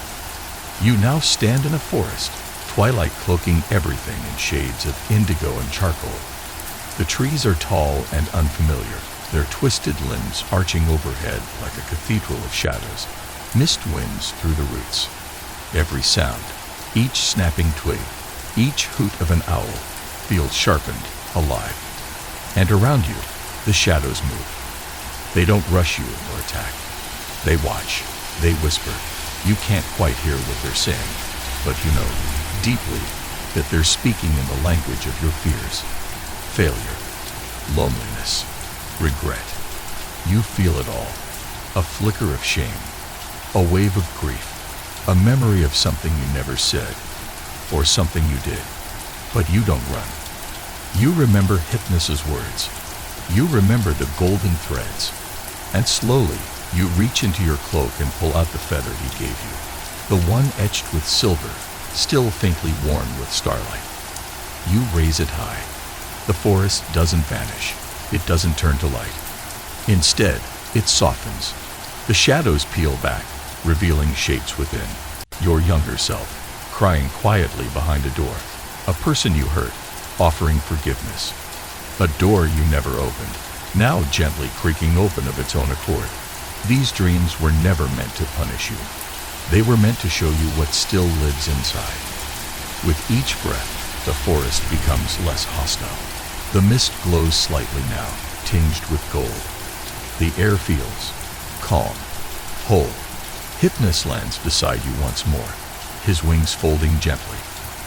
You now stand in a forest, twilight cloaking everything in shades of indigo and charcoal. The trees are tall and unfamiliar, their twisted limbs arching overhead like a cathedral of shadows. Mist winds through the roots. Every sound, each snapping twig, each hoot of an owl, feels sharpened, alive. And around you, the shadows move. They don't rush you or attack. They watch. They whisper. You can't quite hear what they're saying, but you know, deeply, that they're speaking in the language of your fears. Failure, loneliness, regret. You feel it all. A flicker of shame, a wave of grief, a memory of something you never said, or something you did, but you don't run. You remember Hypnos's words. You remember the golden threads, and slowly you reach into your cloak and pull out the feather he gave you, the one etched with silver, still faintly worn with starlight. You raise it high. The forest doesn't vanish. It doesn't turn to light. Instead, it softens. The shadows peel back, revealing shapes within. Your younger self, crying quietly behind a door. A person you hurt, offering forgiveness. A door you never opened, now gently creaking open of its own accord. These dreams were never meant to punish you. They were meant to show you what still lives inside. With each breath, the forest becomes less hostile. The mist glows slightly now, tinged with gold. The air feels calm, whole. Hypnos lands beside you once more, his wings folding gently.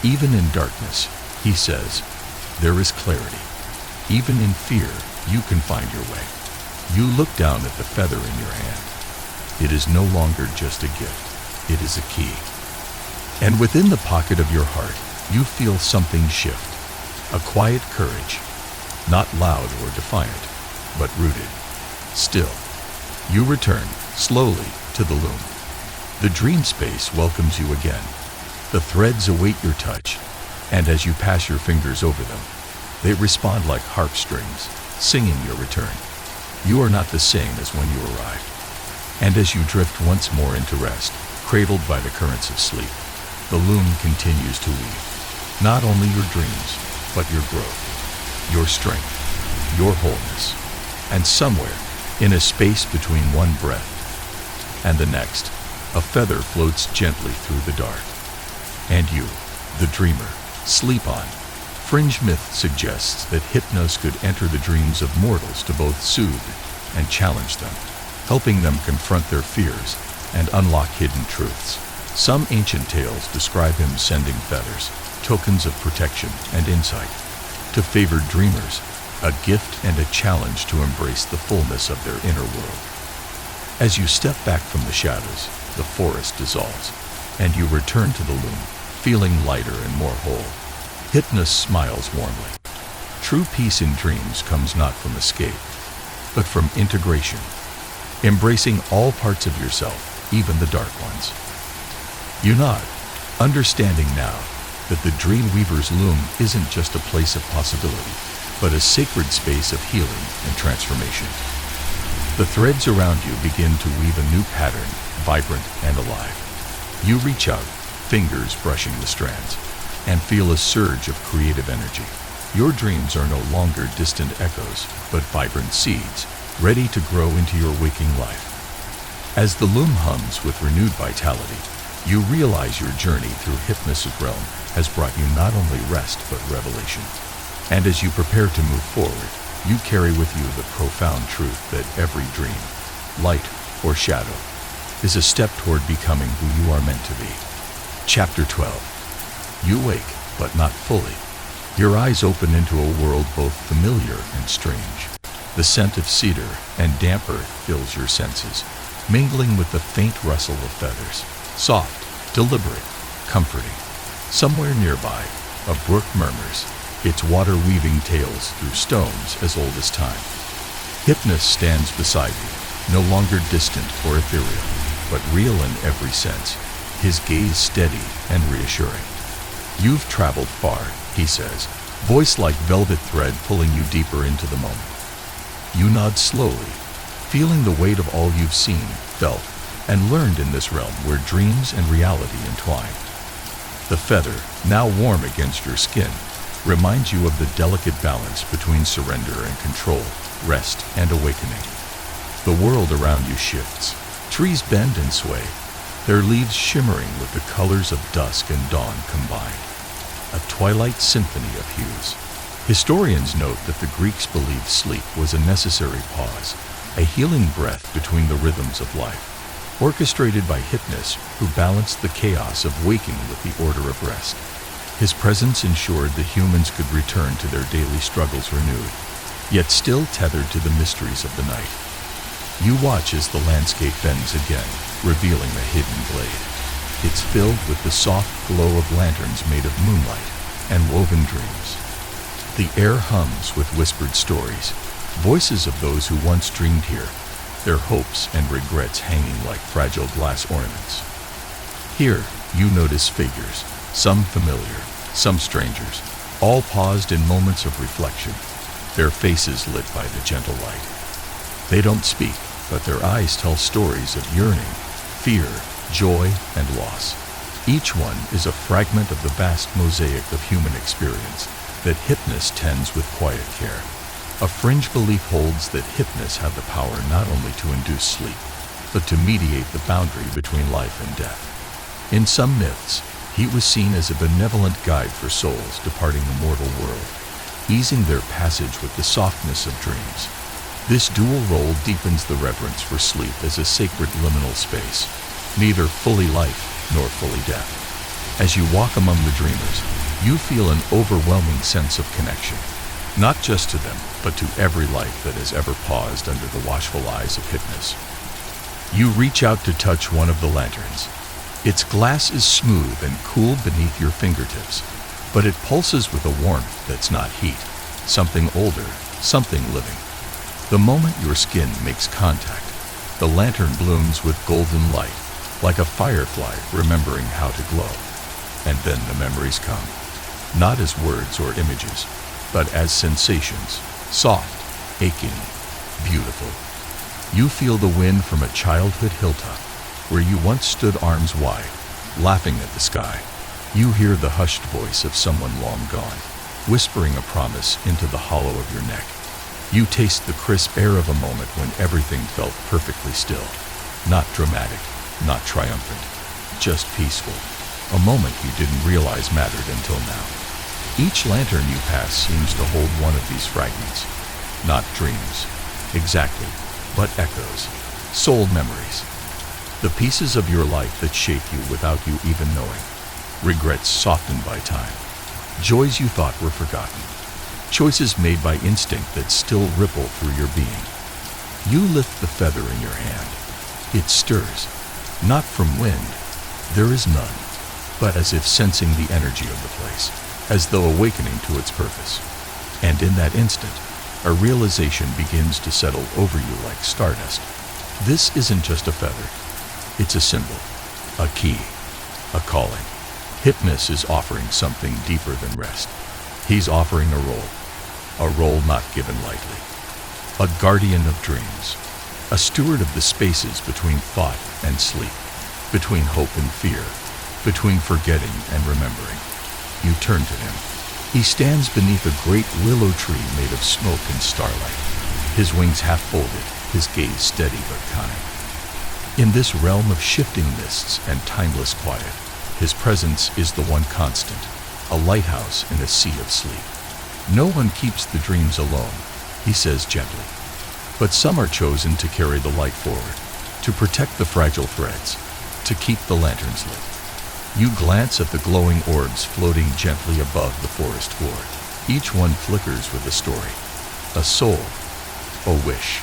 Even in darkness, he says, there is clarity. Even in fear, you can find your way. You look down at the feather in your hand. It is no longer just a gift. It is a key. And within the pocket of your heart, you feel something shift. A quiet courage. Not loud or defiant, but rooted. Still. You return, slowly, to the loom. The dream space welcomes you again. The threads await your touch, and as you pass your fingers over them, they respond like harp strings, singing your return. You are not the same as when you arrived. And as you drift once more into rest, cradled by the currents of sleep, the loom continues to weave. Not only your dreams, but your growth, your strength, your wholeness. And somewhere, in a space between one breath and the next, a feather floats gently through the dark. And you, the dreamer, sleep on. Fringe myth suggests that Hypnos could enter the dreams of mortals to both soothe and challenge them, helping them confront their fears and unlock hidden truths. Some ancient tales describe him sending feathers, tokens of protection and insight, to favored dreamers, a gift and a challenge to embrace the fullness of their inner world. As you step back from the shadows, the forest dissolves, and you return to the loom, feeling lighter and more whole. Hypnos smiles warmly. True peace in dreams comes not from escape, but from integration, embracing all parts of yourself, even the dark ones. You nod, understanding now that the Dreamweaver's loom isn't just a place of possibility, but a sacred space of healing and transformation. The threads around you begin to weave a new pattern, vibrant and alive. You reach out, fingers brushing the strands. and feel a surge of creative energy. Your dreams are no longer distant echoes, but vibrant seeds, ready to grow into your waking life. As the loom hums with renewed vitality, you realize your journey through Hypnos' realm has brought you not only rest but revelation. And as you prepare to move forward, you carry with you the profound truth that every dream, light or shadow, is a step toward becoming who you are meant to be. Chapter 12. You wake, but not fully. Your eyes open into a world both familiar and strange. The scent of cedar and damp earth fills your senses, mingling with the faint rustle of feathers. Soft, deliberate, comforting. Somewhere nearby, a brook murmurs, its water weaving tales through stones as old as time. Hypnos stands beside you, no longer distant or ethereal, but real in every sense, his gaze steady and reassuring. You've traveled far, he says, voice like velvet thread pulling you deeper into the moment. You nod slowly, feeling the weight of all you've seen, felt, and learned in this realm where dreams and reality entwine. The feather, now warm against your skin, reminds you of the delicate balance between surrender and control, rest and awakening. The world around you shifts. Trees bend and sway, their leaves shimmering with the colors of dusk and dawn combined. A twilight symphony of hues. Historians note that the Greeks believed sleep was a necessary pause, a healing breath between the rhythms of life, orchestrated by Hypnos, who balanced the chaos of waking with the order of rest. His presence ensured that humans could return to their daily struggles renewed, yet still tethered to the mysteries of the night. You watch as the landscape bends again, revealing a hidden glade. It's filled with the soft glow of lanterns made of moonlight and woven dreams. The air hums with whispered stories, voices of those who once dreamed here, their hopes and regrets hanging like fragile glass ornaments. Here, you notice figures, some familiar, some strangers, all paused in moments of reflection, their faces lit by the gentle light. They don't speak, but their eyes tell stories of yearning, fear, joy, and loss. Each one is a fragment of the vast mosaic of human experience that Hypnos tends with quiet care. A fringe belief holds that Hypnos had the power not only to induce sleep, but to mediate the boundary between life and death. In some myths, he was seen as a benevolent guide for souls departing the mortal world, easing their passage with the softness of dreams. This dual role deepens the reverence for sleep as a sacred liminal space, neither fully life nor fully death. As you walk among the dreamers, you feel an overwhelming sense of connection, not just to them, but to every life that has ever paused under the watchful eyes of Hypnos. You reach out to touch one of the lanterns. Its glass is smooth and cool beneath your fingertips, but it pulses with a warmth that's not heat, something older, something living. The moment your skin makes contact, the lantern blooms with golden light, like a firefly remembering how to glow. And then the memories come, not as words or images, but as sensations, soft, aching, beautiful. You feel the wind from a childhood hilltop, where you once stood arms wide, laughing at the sky. You hear the hushed voice of someone long gone, whispering a promise into the hollow of your neck. You taste the crisp air of a moment when everything felt perfectly still, not dramatic, not triumphant, just peaceful, a moment you didn't realize mattered until now. Each lantern you pass seems to hold one of these fragments, not dreams, exactly, but echoes, soul memories. The pieces of your life that shape you without you even knowing. Regrets softened by time. Joys you thought were forgotten. Choices made by instinct that still ripple through your being. You lift the feather in your hand. It stirs, not from wind, there is none, but as if sensing the energy of the place, as though awakening to its purpose. And in that instant, a realization begins to settle over you like stardust. This isn't just a feather. It's a symbol, a key, a calling. Hypnos is offering something deeper than rest. He's offering a role not given lightly. A guardian of dreams, a steward of the spaces between thought and sleep, between hope and fear, between forgetting and remembering. You turn to him. He stands beneath a great willow tree made of smoke and starlight, his wings half folded, his gaze steady but kind. In this realm of shifting mists and timeless quiet, his presence is the one constant, a lighthouse in a sea of sleep. No one keeps the dreams alone, he says gently, but some are chosen to carry the light forward, to protect the fragile threads, to keep the lanterns lit. You glance at the glowing orbs floating gently above the forest floor. Each one flickers with a story, a soul, a wish.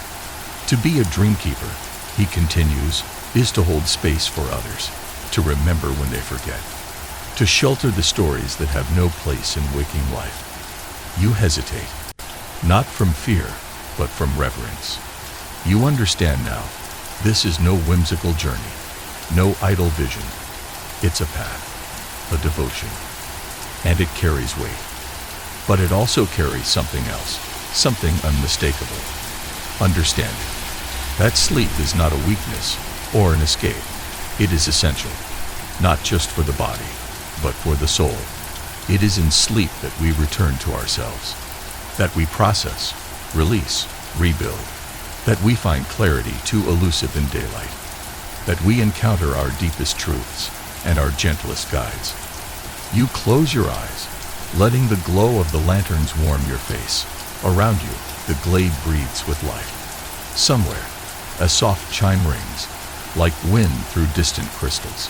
To be a dreamkeeper, he continues, is to hold space for others, to remember when they forget, to shelter the stories that have no place in waking life. You hesitate, not from fear, but from reverence. You understand now, this is no whimsical journey, no idle vision. It's a path, a devotion, and it carries weight. But it also carries something else, something unmistakable. Understanding that sleep is not a weakness or an escape. It is essential, not just for the body, but for the soul. It is in sleep that we return to ourselves, that we process, release, rebuild, that we find clarity too elusive in daylight, that we encounter our deepest truths and our gentlest guides. You close your eyes, letting the glow of the lanterns warm your face. Around you, the glade breathes with life. Somewhere, a soft chime rings, like wind through distant crystals.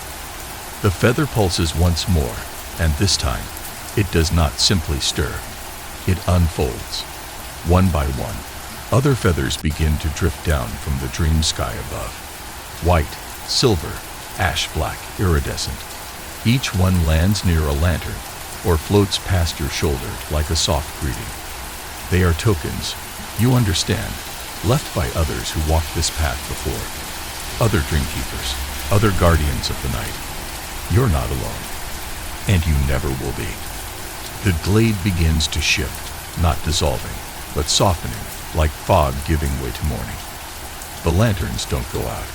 The feather pulses once more, and this time, it does not simply stir. It unfolds. One by one, other feathers begin to drift down from the dream sky above. White, silver, ash black, iridescent. Each one lands near a lantern or floats past your shoulder like a soft greeting. They are tokens, you understand, left by others who walked this path before. Other dreamkeepers, other guardians of the night. You're not alone, and you never will be. The glade begins to shift, not dissolving, but softening, like fog giving way to morning. The lanterns don't go out.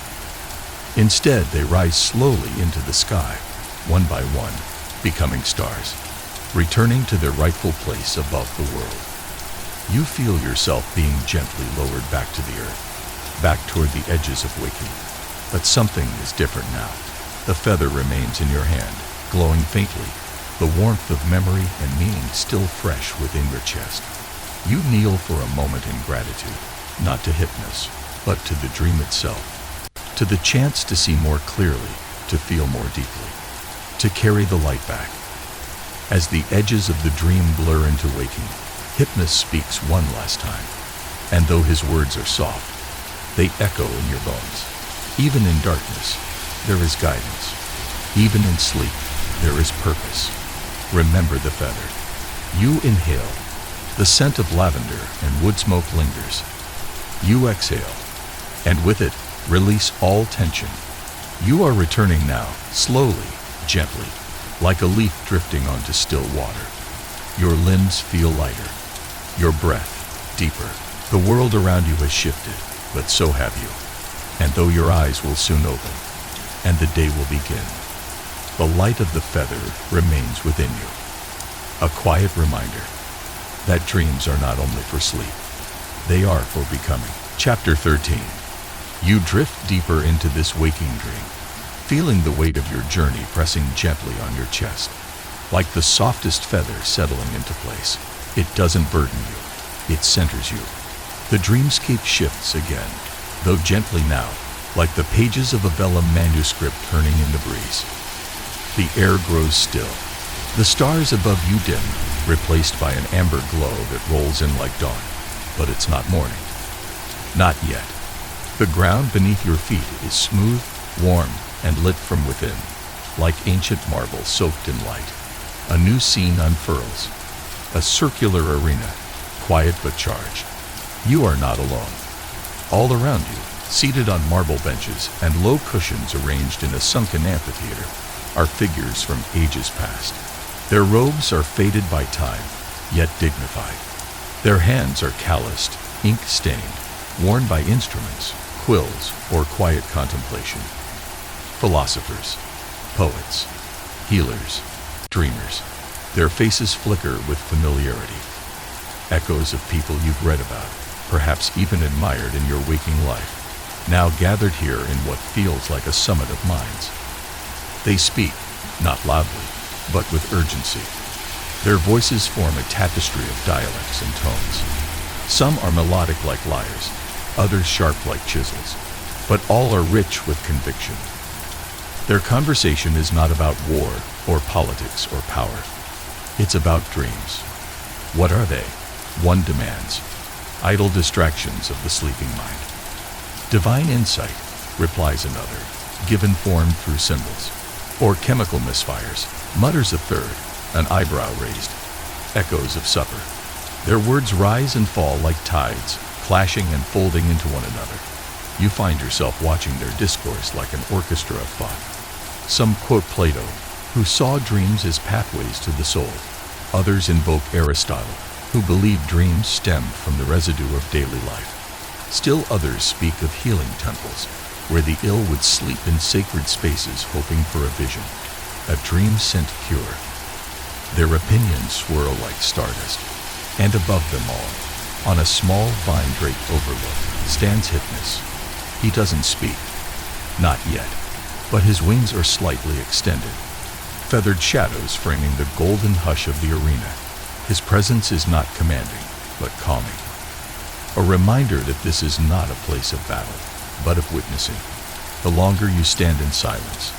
Instead, they rise slowly into the sky, one by one, becoming stars, returning to their rightful place above the world. You feel yourself being gently lowered back to the earth, back toward the edges of waking. But something is different now. The feather remains in your hand, glowing faintly, the warmth of memory and meaning still fresh within your chest. You kneel for a moment in gratitude, not to Hypnos, but to the dream itself. To the chance to see more clearly, to feel more deeply, to carry the light back. As the edges of the dream blur into waking, Hypnos speaks one last time, and though his words are soft, they echo in your bones. Even in darkness, there is guidance. Even in sleep, there is purpose. Remember the feather. You inhale. The scent of lavender and wood smoke lingers. You exhale, and with it, release all tension. You are returning now, slowly, gently, like a leaf drifting onto still water. Your limbs feel lighter, your breath deeper. The world around you has shifted, but so have you. And though your eyes will soon open, and the day will begin, the light of the feather remains within you. A quiet reminder that dreams are not only for sleep, they are for becoming. Chapter 13. You drift deeper into this waking dream, feeling the weight of your journey pressing gently on your chest, like the softest feather settling into place. It doesn't burden you, it centers you. The dreamscape shifts again, though gently now, like the pages of a vellum manuscript turning in the breeze. The air grows still. The stars above you dim, replaced by an amber glow that rolls in like dawn. But it's not morning. Not yet. The ground beneath your feet is smooth, warm, and lit from within, like ancient marble soaked in light. A new scene unfurls. A circular arena, quiet but charged. You are not alone. All around you, seated on marble benches and low cushions arranged in a sunken amphitheater, are figures from ages past. Their robes are faded by time, yet dignified. Their hands are calloused, ink-stained, worn by instruments, quills, or quiet contemplation. Philosophers, poets, healers, dreamers. Their faces flicker with familiarity, echoes of people you've read about, perhaps even admired in your waking life, now gathered here in what feels like a summit of minds. They speak, not loudly, but with urgency. Their voices form a tapestry of dialects and tones. Some are melodic like lyres, others sharp like chisels, but all are rich with conviction. Their conversation is not about war or politics or power. It's about dreams. What are they? One demands. Idle distractions of the sleeping mind. Divine insight, replies another, given form through symbols. Or chemical misfires, mutters a third, an eyebrow raised. Echoes of supper. Their words rise and fall like tides, clashing and folding into one another. You find yourself watching their discourse like an orchestra of thought. Some quote Plato, who saw dreams as pathways to the soul. Others invoke Aristotle, who believed dreams stem from the residue of daily life. Still others speak of healing temples, where the ill would sleep in sacred spaces hoping for a vision, a dream-sent cure. Their opinions swirl like stardust, and above them all, on a small vine-draped overlook, stands Hypnos. He doesn't speak, not yet, but his wings are slightly extended, feathered shadows framing the golden hush of the arena. His presence is not commanding, but calming. A reminder that this is not a place of battle, but of witnessing. The longer you stand in silence,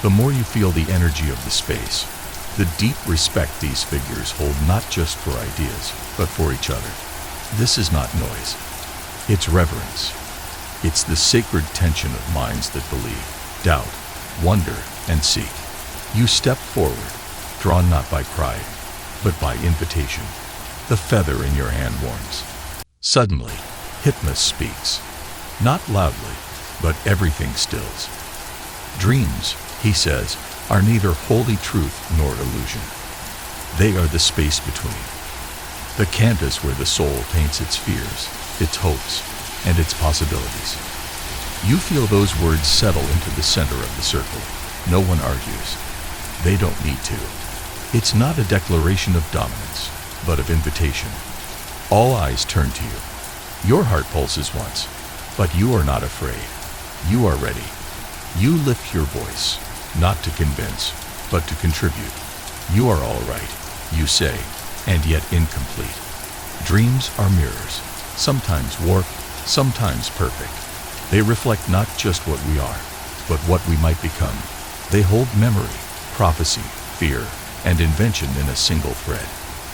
the more you feel the energy of the space, the deep respect these figures hold not just for ideas, but for each other. This is not noise. It's reverence. It's the sacred tension of minds that believe, doubt, wonder, and seek. You step forward, drawn not by pride, but by invitation. The feather in your hand warms. Suddenly, Hypnos speaks. Not loudly, but everything stills. Dreams, he says, are neither holy truth nor illusion. They are the space between. The canvas where the soul paints its fears, its hopes, and its possibilities. You feel those words settle into the center of the circle. No one argues. They don't need to. It's not a declaration of dominance, but of invitation. All eyes turn to you. Your heart pulses once, but you are not afraid. You are ready. You lift your voice, not to convince, but to contribute. You are all right, you say, and yet incomplete. Dreams are mirrors, sometimes warped, sometimes perfect. They reflect not just what we are, but what we might become. They hold memory, prophecy, fear, and invention in a single thread.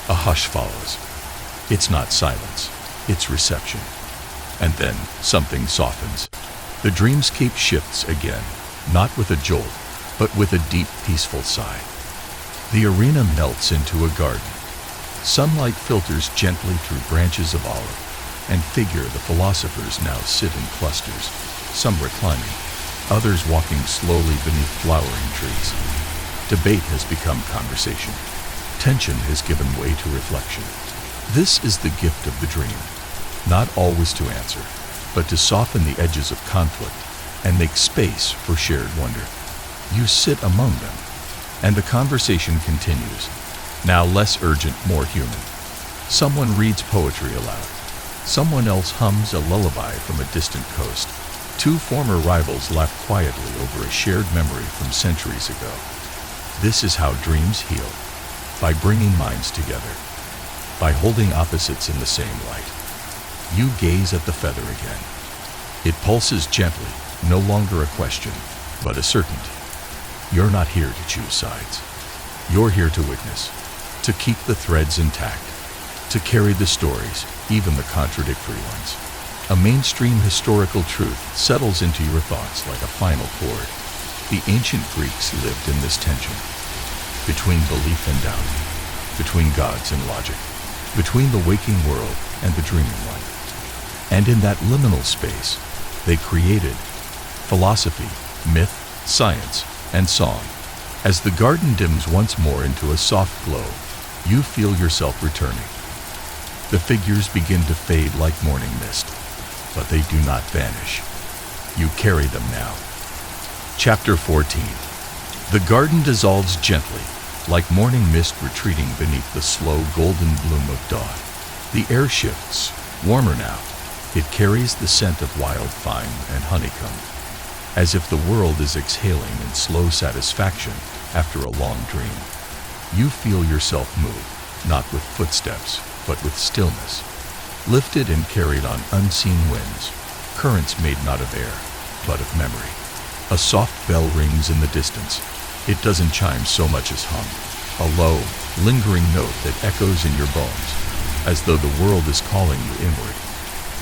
A hush follows. It's not silence, it's reception. And then something softens. The dreamscape shifts again, not with a jolt, but with a deep, peaceful sigh. The arena melts into a garden. Sunlight filters gently through branches of olive, and figure the philosophers now sit in clusters, some reclining, others walking slowly beneath flowering trees. Debate has become conversation. Tension has given way to reflection. This is the gift of the dream, not always to answer, but to soften the edges of conflict and make space for shared wonder. You sit among them, and the conversation continues, now less urgent, more human. Someone reads poetry aloud. Someone else hums a lullaby from a distant coast. Two former rivals laugh quietly over a shared memory from centuries ago. This is how dreams heal, by bringing minds together, by holding opposites in the same light. You gaze at the feather again. It pulses gently, no longer a question, but a certainty. You're not here to choose sides. You're here to witness, to keep the threads intact, to carry the stories, even the contradictory ones. A mainstream historical truth settles into your thoughts like a final chord. The ancient Greeks lived in this tension, between belief and doubt, between gods and logic, between the waking world and the dreaming one. And in that liminal space, they created philosophy, myth, science, and song. As the garden dims once more into a soft glow, you feel yourself returning. The figures begin to fade like morning mist, but they do not vanish. You carry them now. Chapter 14. The garden dissolves gently, like morning mist retreating beneath the slow golden bloom of dawn. The air shifts, warmer now. It carries the scent of wild thyme and honeycomb, as if the world is exhaling in slow satisfaction after a long dream. You feel yourself move, not with footsteps, but with stillness, lifted and carried on unseen winds, currents made not of air, but of memory. A soft bell rings in the distance. It doesn't chime so much as hum, a low, lingering note that echoes in your bones, as though the world is calling you inward.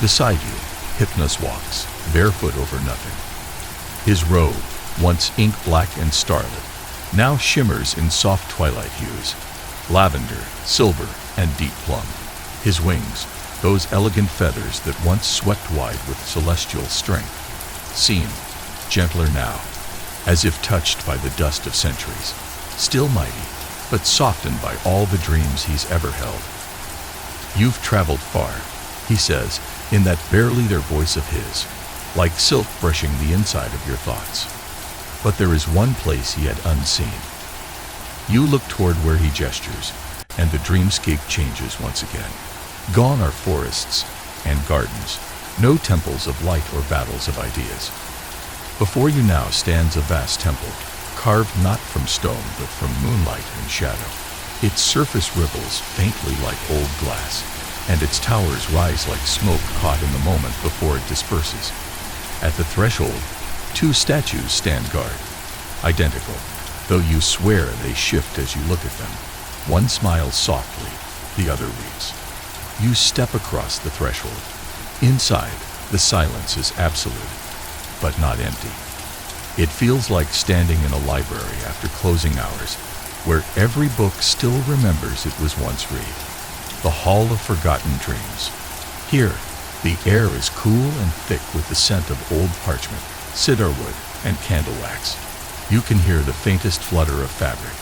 Beside you, Hypnos walks, barefoot over nothing. His robe, once ink black and starlit, now shimmers in soft twilight hues, lavender, silver, and deep plum. His wings, those elegant feathers that once swept wide with celestial strength, seem gentler now, as if touched by the dust of centuries, still mighty, but softened by all the dreams he's ever held. You've traveled far, he says, in that barely-there voice of his, like silk brushing the inside of your thoughts. But there is one place he had unseen. You look toward where he gestures, and the dreamscape changes once again. Gone are forests and gardens, no temples of light or battles of ideas. Before you now stands a vast temple, carved not from stone but from moonlight and shadow. Its surface ripples faintly like old glass, and its towers rise like smoke caught in the moment before it disperses. At the threshold, two statues stand guard, identical, though you swear they shift as you look at them. One smiles softly, the other weeps. You step across the threshold. Inside, the silence is absolute, but not empty. It feels like standing in a library after closing hours, where every book still remembers it was once read. The Hall of Forgotten Dreams. Here, the air is cool and thick with the scent of old parchment, cedarwood, and candle wax. You can hear the faintest flutter of fabric,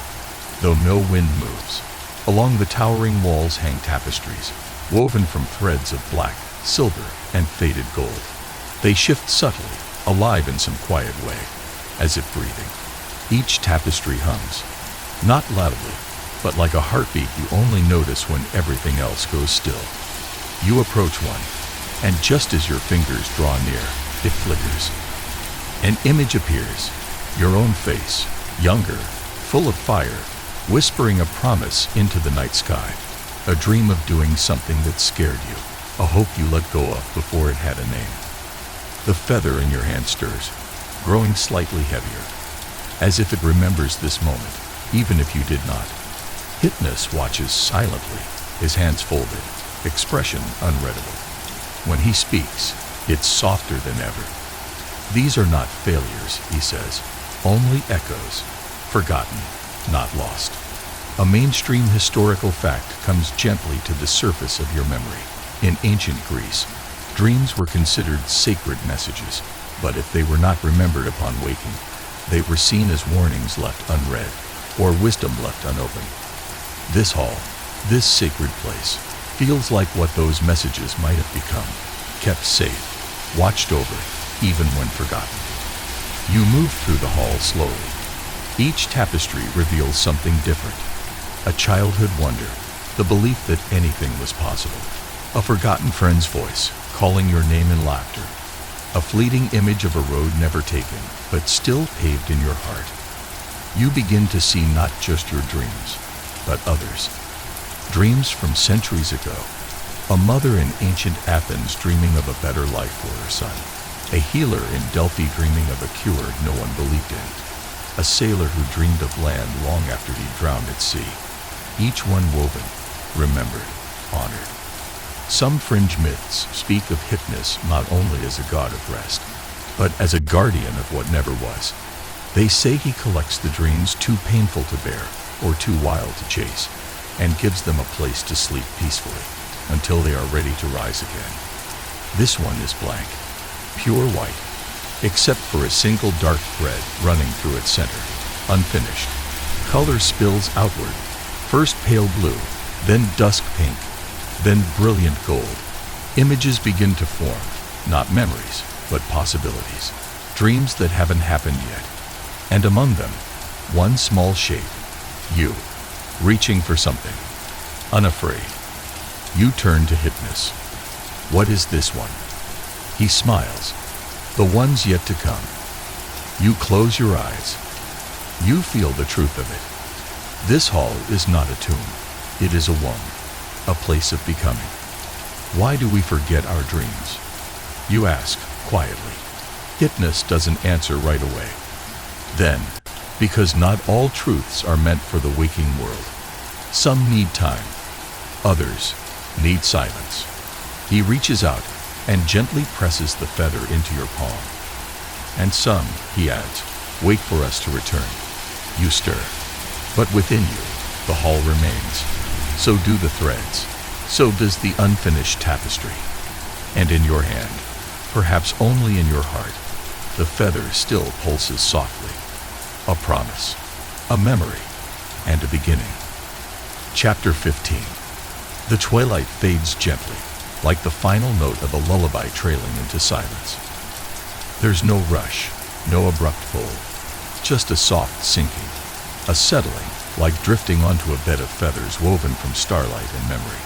though no wind moves. Along the towering walls hang tapestries, woven from threads of black, silver, and faded gold. They shift subtly, alive in some quiet way, as if breathing. Each tapestry hums, not loudly, but like a heartbeat you only notice when everything else goes still. You approach one, and just as your fingers draw near, it flickers. An image appears, your own face, younger, full of fire, whispering a promise into the night sky, a dream of doing something that scared you, a hope you let go of before it had a name. The feather in your hand stirs, growing slightly heavier, as if it remembers this moment, even if you did not. Hypnos watches silently, his hands folded, expression unreadable. When he speaks, it's softer than ever. These are not failures, he says, only echoes, forgotten, not lost. A mainstream historical fact comes gently to the surface of your memory. In ancient Greece, dreams were considered sacred messages, but if they were not remembered upon waking, they were seen as warnings left unread, or wisdom left unopened. This hall, this sacred place, feels like what those messages might have become, kept safe, watched over, even when forgotten. You move through the hall slowly. Each tapestry reveals something different. A childhood wonder, the belief that anything was possible. A forgotten friend's voice, calling your name in laughter. A fleeting image of a road never taken, but still paved in your heart. You begin to see not just your dreams, but others. Dreams from centuries ago. A mother in ancient Athens dreaming of a better life for her son. A healer in Delphi dreaming of a cure no one believed in. A sailor who dreamed of land long after he drowned at sea. Each one woven, remembered, honored. Some fringe myths speak of Hypnos not only as a god of rest, but as a guardian of what never was. They say he collects the dreams too painful to bear or too wild to chase, and gives them a place to sleep peacefully until they are ready to rise again. This one is blank, pure white, except for a single dark thread running through its center, unfinished. Color spills outward, first pale blue, then dusk pink, then brilliant gold. Images begin to form, not memories, but possibilities, dreams that haven't happened yet. And among them, one small shape, you, reaching for something, unafraid. You turn to Hypnos. What is this one? He smiles. The ones yet to come. You close your eyes. You feel the truth of it. This hall is not a tomb. It is a womb, a place of becoming. Why do we forget our dreams? You ask, quietly. Hypnos doesn't answer right away. Then, because not all truths are meant for the waking world. Some need time. Others need silence. He reaches out and gently presses the feather into your palm. And some, he adds, wait for us to return. You stir. But within you, the hall remains. So do the threads. So does the unfinished tapestry. And in your hand, perhaps only in your heart, the feather still pulses softly. A promise, a memory, and a beginning. Chapter 15. The twilight fades gently, like the final note of a lullaby trailing into silence. There's no rush, no abrupt pull, just a soft sinking, a settling, like drifting onto a bed of feathers woven from starlight and memory.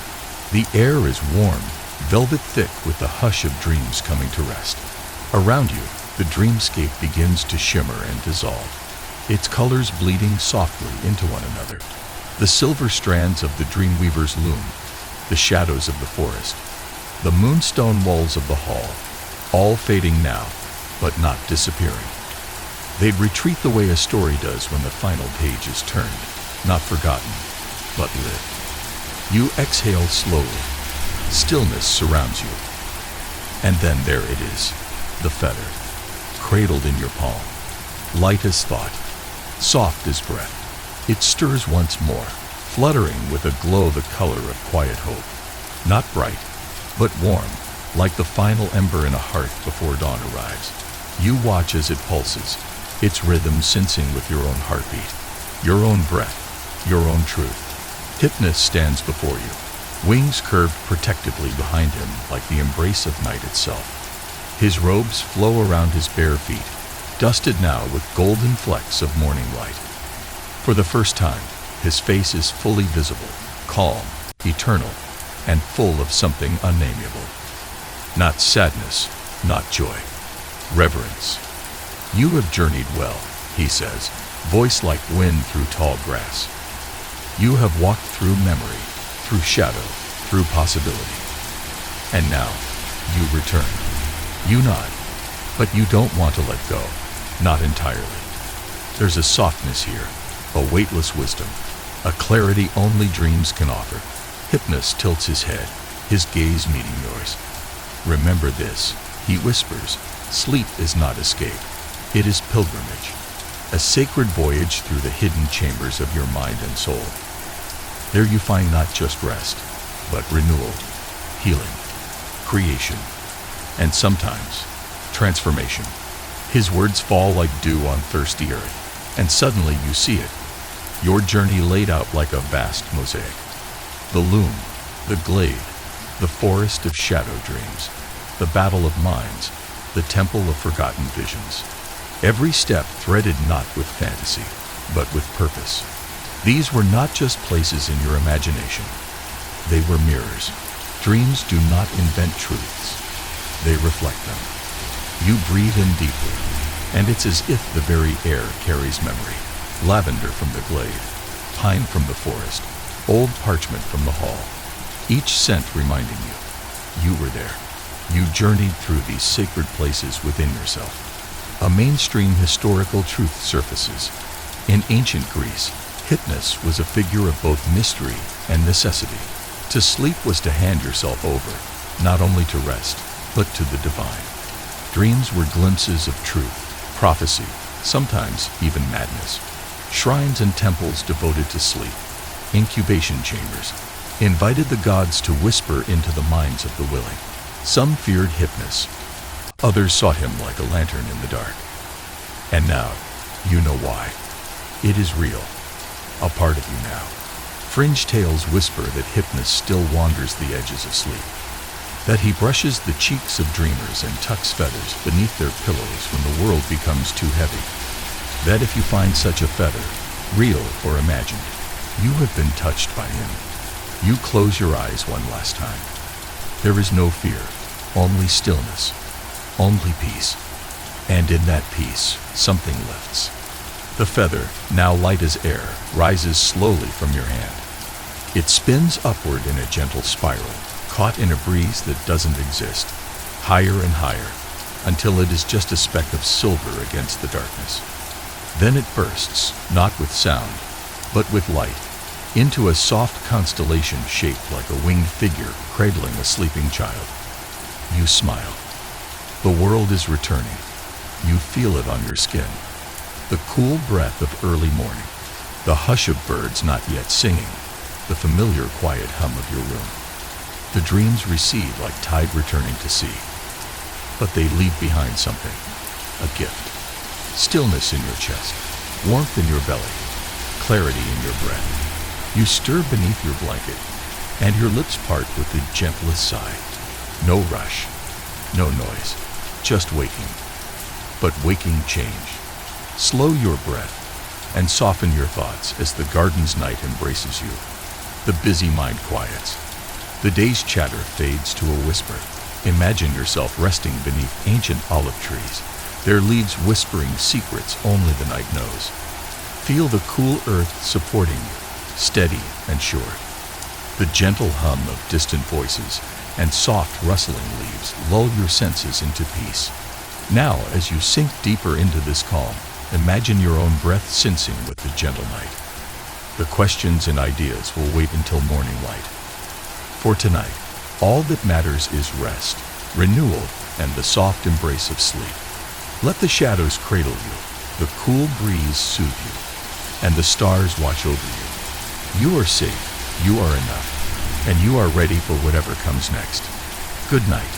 The air is warm, velvet thick with the hush of dreams coming to rest. Around you, the dreamscape begins to shimmer and dissolve, its colors bleeding softly into one another. The silver strands of the dreamweavers loom, the shadows of the forest, the moonstone walls of the hall, all fading now, but not disappearing. They'd retreat the way a story does when the final page is turned, not forgotten, but lived. You exhale slowly. Stillness surrounds you. And then there it is, the feather, cradled in your palm, light as thought, soft as breath. It stirs once more, fluttering with a glow the color of quiet hope. Not bright, but warm, like the final ember in a hearth before dawn arrives. You watch as it pulses, its rhythm sensing with your own heartbeat, your own breath, your own truth. Hypnos stands before you, wings curved protectively behind him like the embrace of night itself. His robes flow around his bare feet, dusted now with golden flecks of morning light. For the first time, his face is fully visible, calm, eternal, and full of something unnameable. Not sadness, not joy. Reverence. You have journeyed well, he says, voice like wind through tall grass. You have walked through memory, through shadow, through possibility. And now, you return. You nod, but you don't want to let go, not entirely. There's a softness here, a weightless wisdom, a clarity only dreams can offer. Hypnos tilts his head, his gaze meeting yours. Remember this, he whispers, sleep is not escape, it is pilgrimage, a sacred voyage through the hidden chambers of your mind and soul. There you find not just rest, but renewal, healing, creation, and sometimes transformation. His words fall like dew on thirsty earth, and suddenly you see it, your journey laid out like a vast mosaic. The loom, the glade, the forest of shadow dreams, the battle of minds, the temple of forgotten visions. Every step threaded not with fantasy, but with purpose. These were not just places in your imagination. They were mirrors. Dreams do not invent truths. They reflect them. You breathe in deeply, and it's as if the very air carries memory. Lavender from the glade, pine from the forest, old parchment from the hall, each scent reminding you, you were there. You journeyed through these sacred places within yourself. A mainstream historical truth surfaces. In ancient Greece, Hypnos was a figure of both mystery and necessity. To sleep was to hand yourself over, not only to rest, but to the divine. Dreams were glimpses of truth, prophecy, sometimes even madness. Shrines and temples devoted to sleep, incubation chambers, invited the gods to whisper into the minds of the willing. Some feared Hypnos, others sought him like a lantern in the dark. And now, you know why. It is real, a part of you now. Fringe tales whisper that Hypnos still wanders the edges of sleep, that he brushes the cheeks of dreamers and tucks feathers beneath their pillows when the world becomes too heavy. That if you find such a feather, real or imagined, You have been touched by him. You close your eyes one last time. There is no fear, only stillness, only peace. And in that peace, something lifts. The feather, now light as air, rises slowly from your hand. It spins upward in a gentle spiral, caught in a breeze that doesn't exist, higher and higher, until it is just a speck of silver against the darkness. Then it bursts, not with sound, but with light, into a soft constellation shaped like a winged figure cradling a sleeping child. You smile. The world is returning. You feel it on your skin. The cool breath of early morning, the hush of birds not yet singing, the familiar quiet hum of your room. The dreams recede like tide returning to sea. But they leave behind something, a gift. Stillness in your chest, warmth in your belly, clarity in your breath. You stir beneath your blanket, and your lips part with the gentlest sigh. No rush, no noise, just waking. But waking change. Slow your breath and soften your thoughts as the garden's night embraces you. The busy mind quiets. The day's chatter fades to a whisper. Imagine yourself resting beneath ancient olive trees, their leaves whispering secrets only the night knows. Feel the cool earth supporting you, steady and sure. The gentle hum of distant voices and soft rustling leaves lull your senses into peace. Now, as you sink deeper into this calm, imagine your own breath sensing with the gentle night. The questions and ideas will wait until morning light. For tonight, all that matters is rest, renewal, and the soft embrace of sleep. Let the shadows cradle you, the cool breeze soothe you, and the stars watch over you. You are safe, you are enough, and you are ready for whatever comes next. Good night.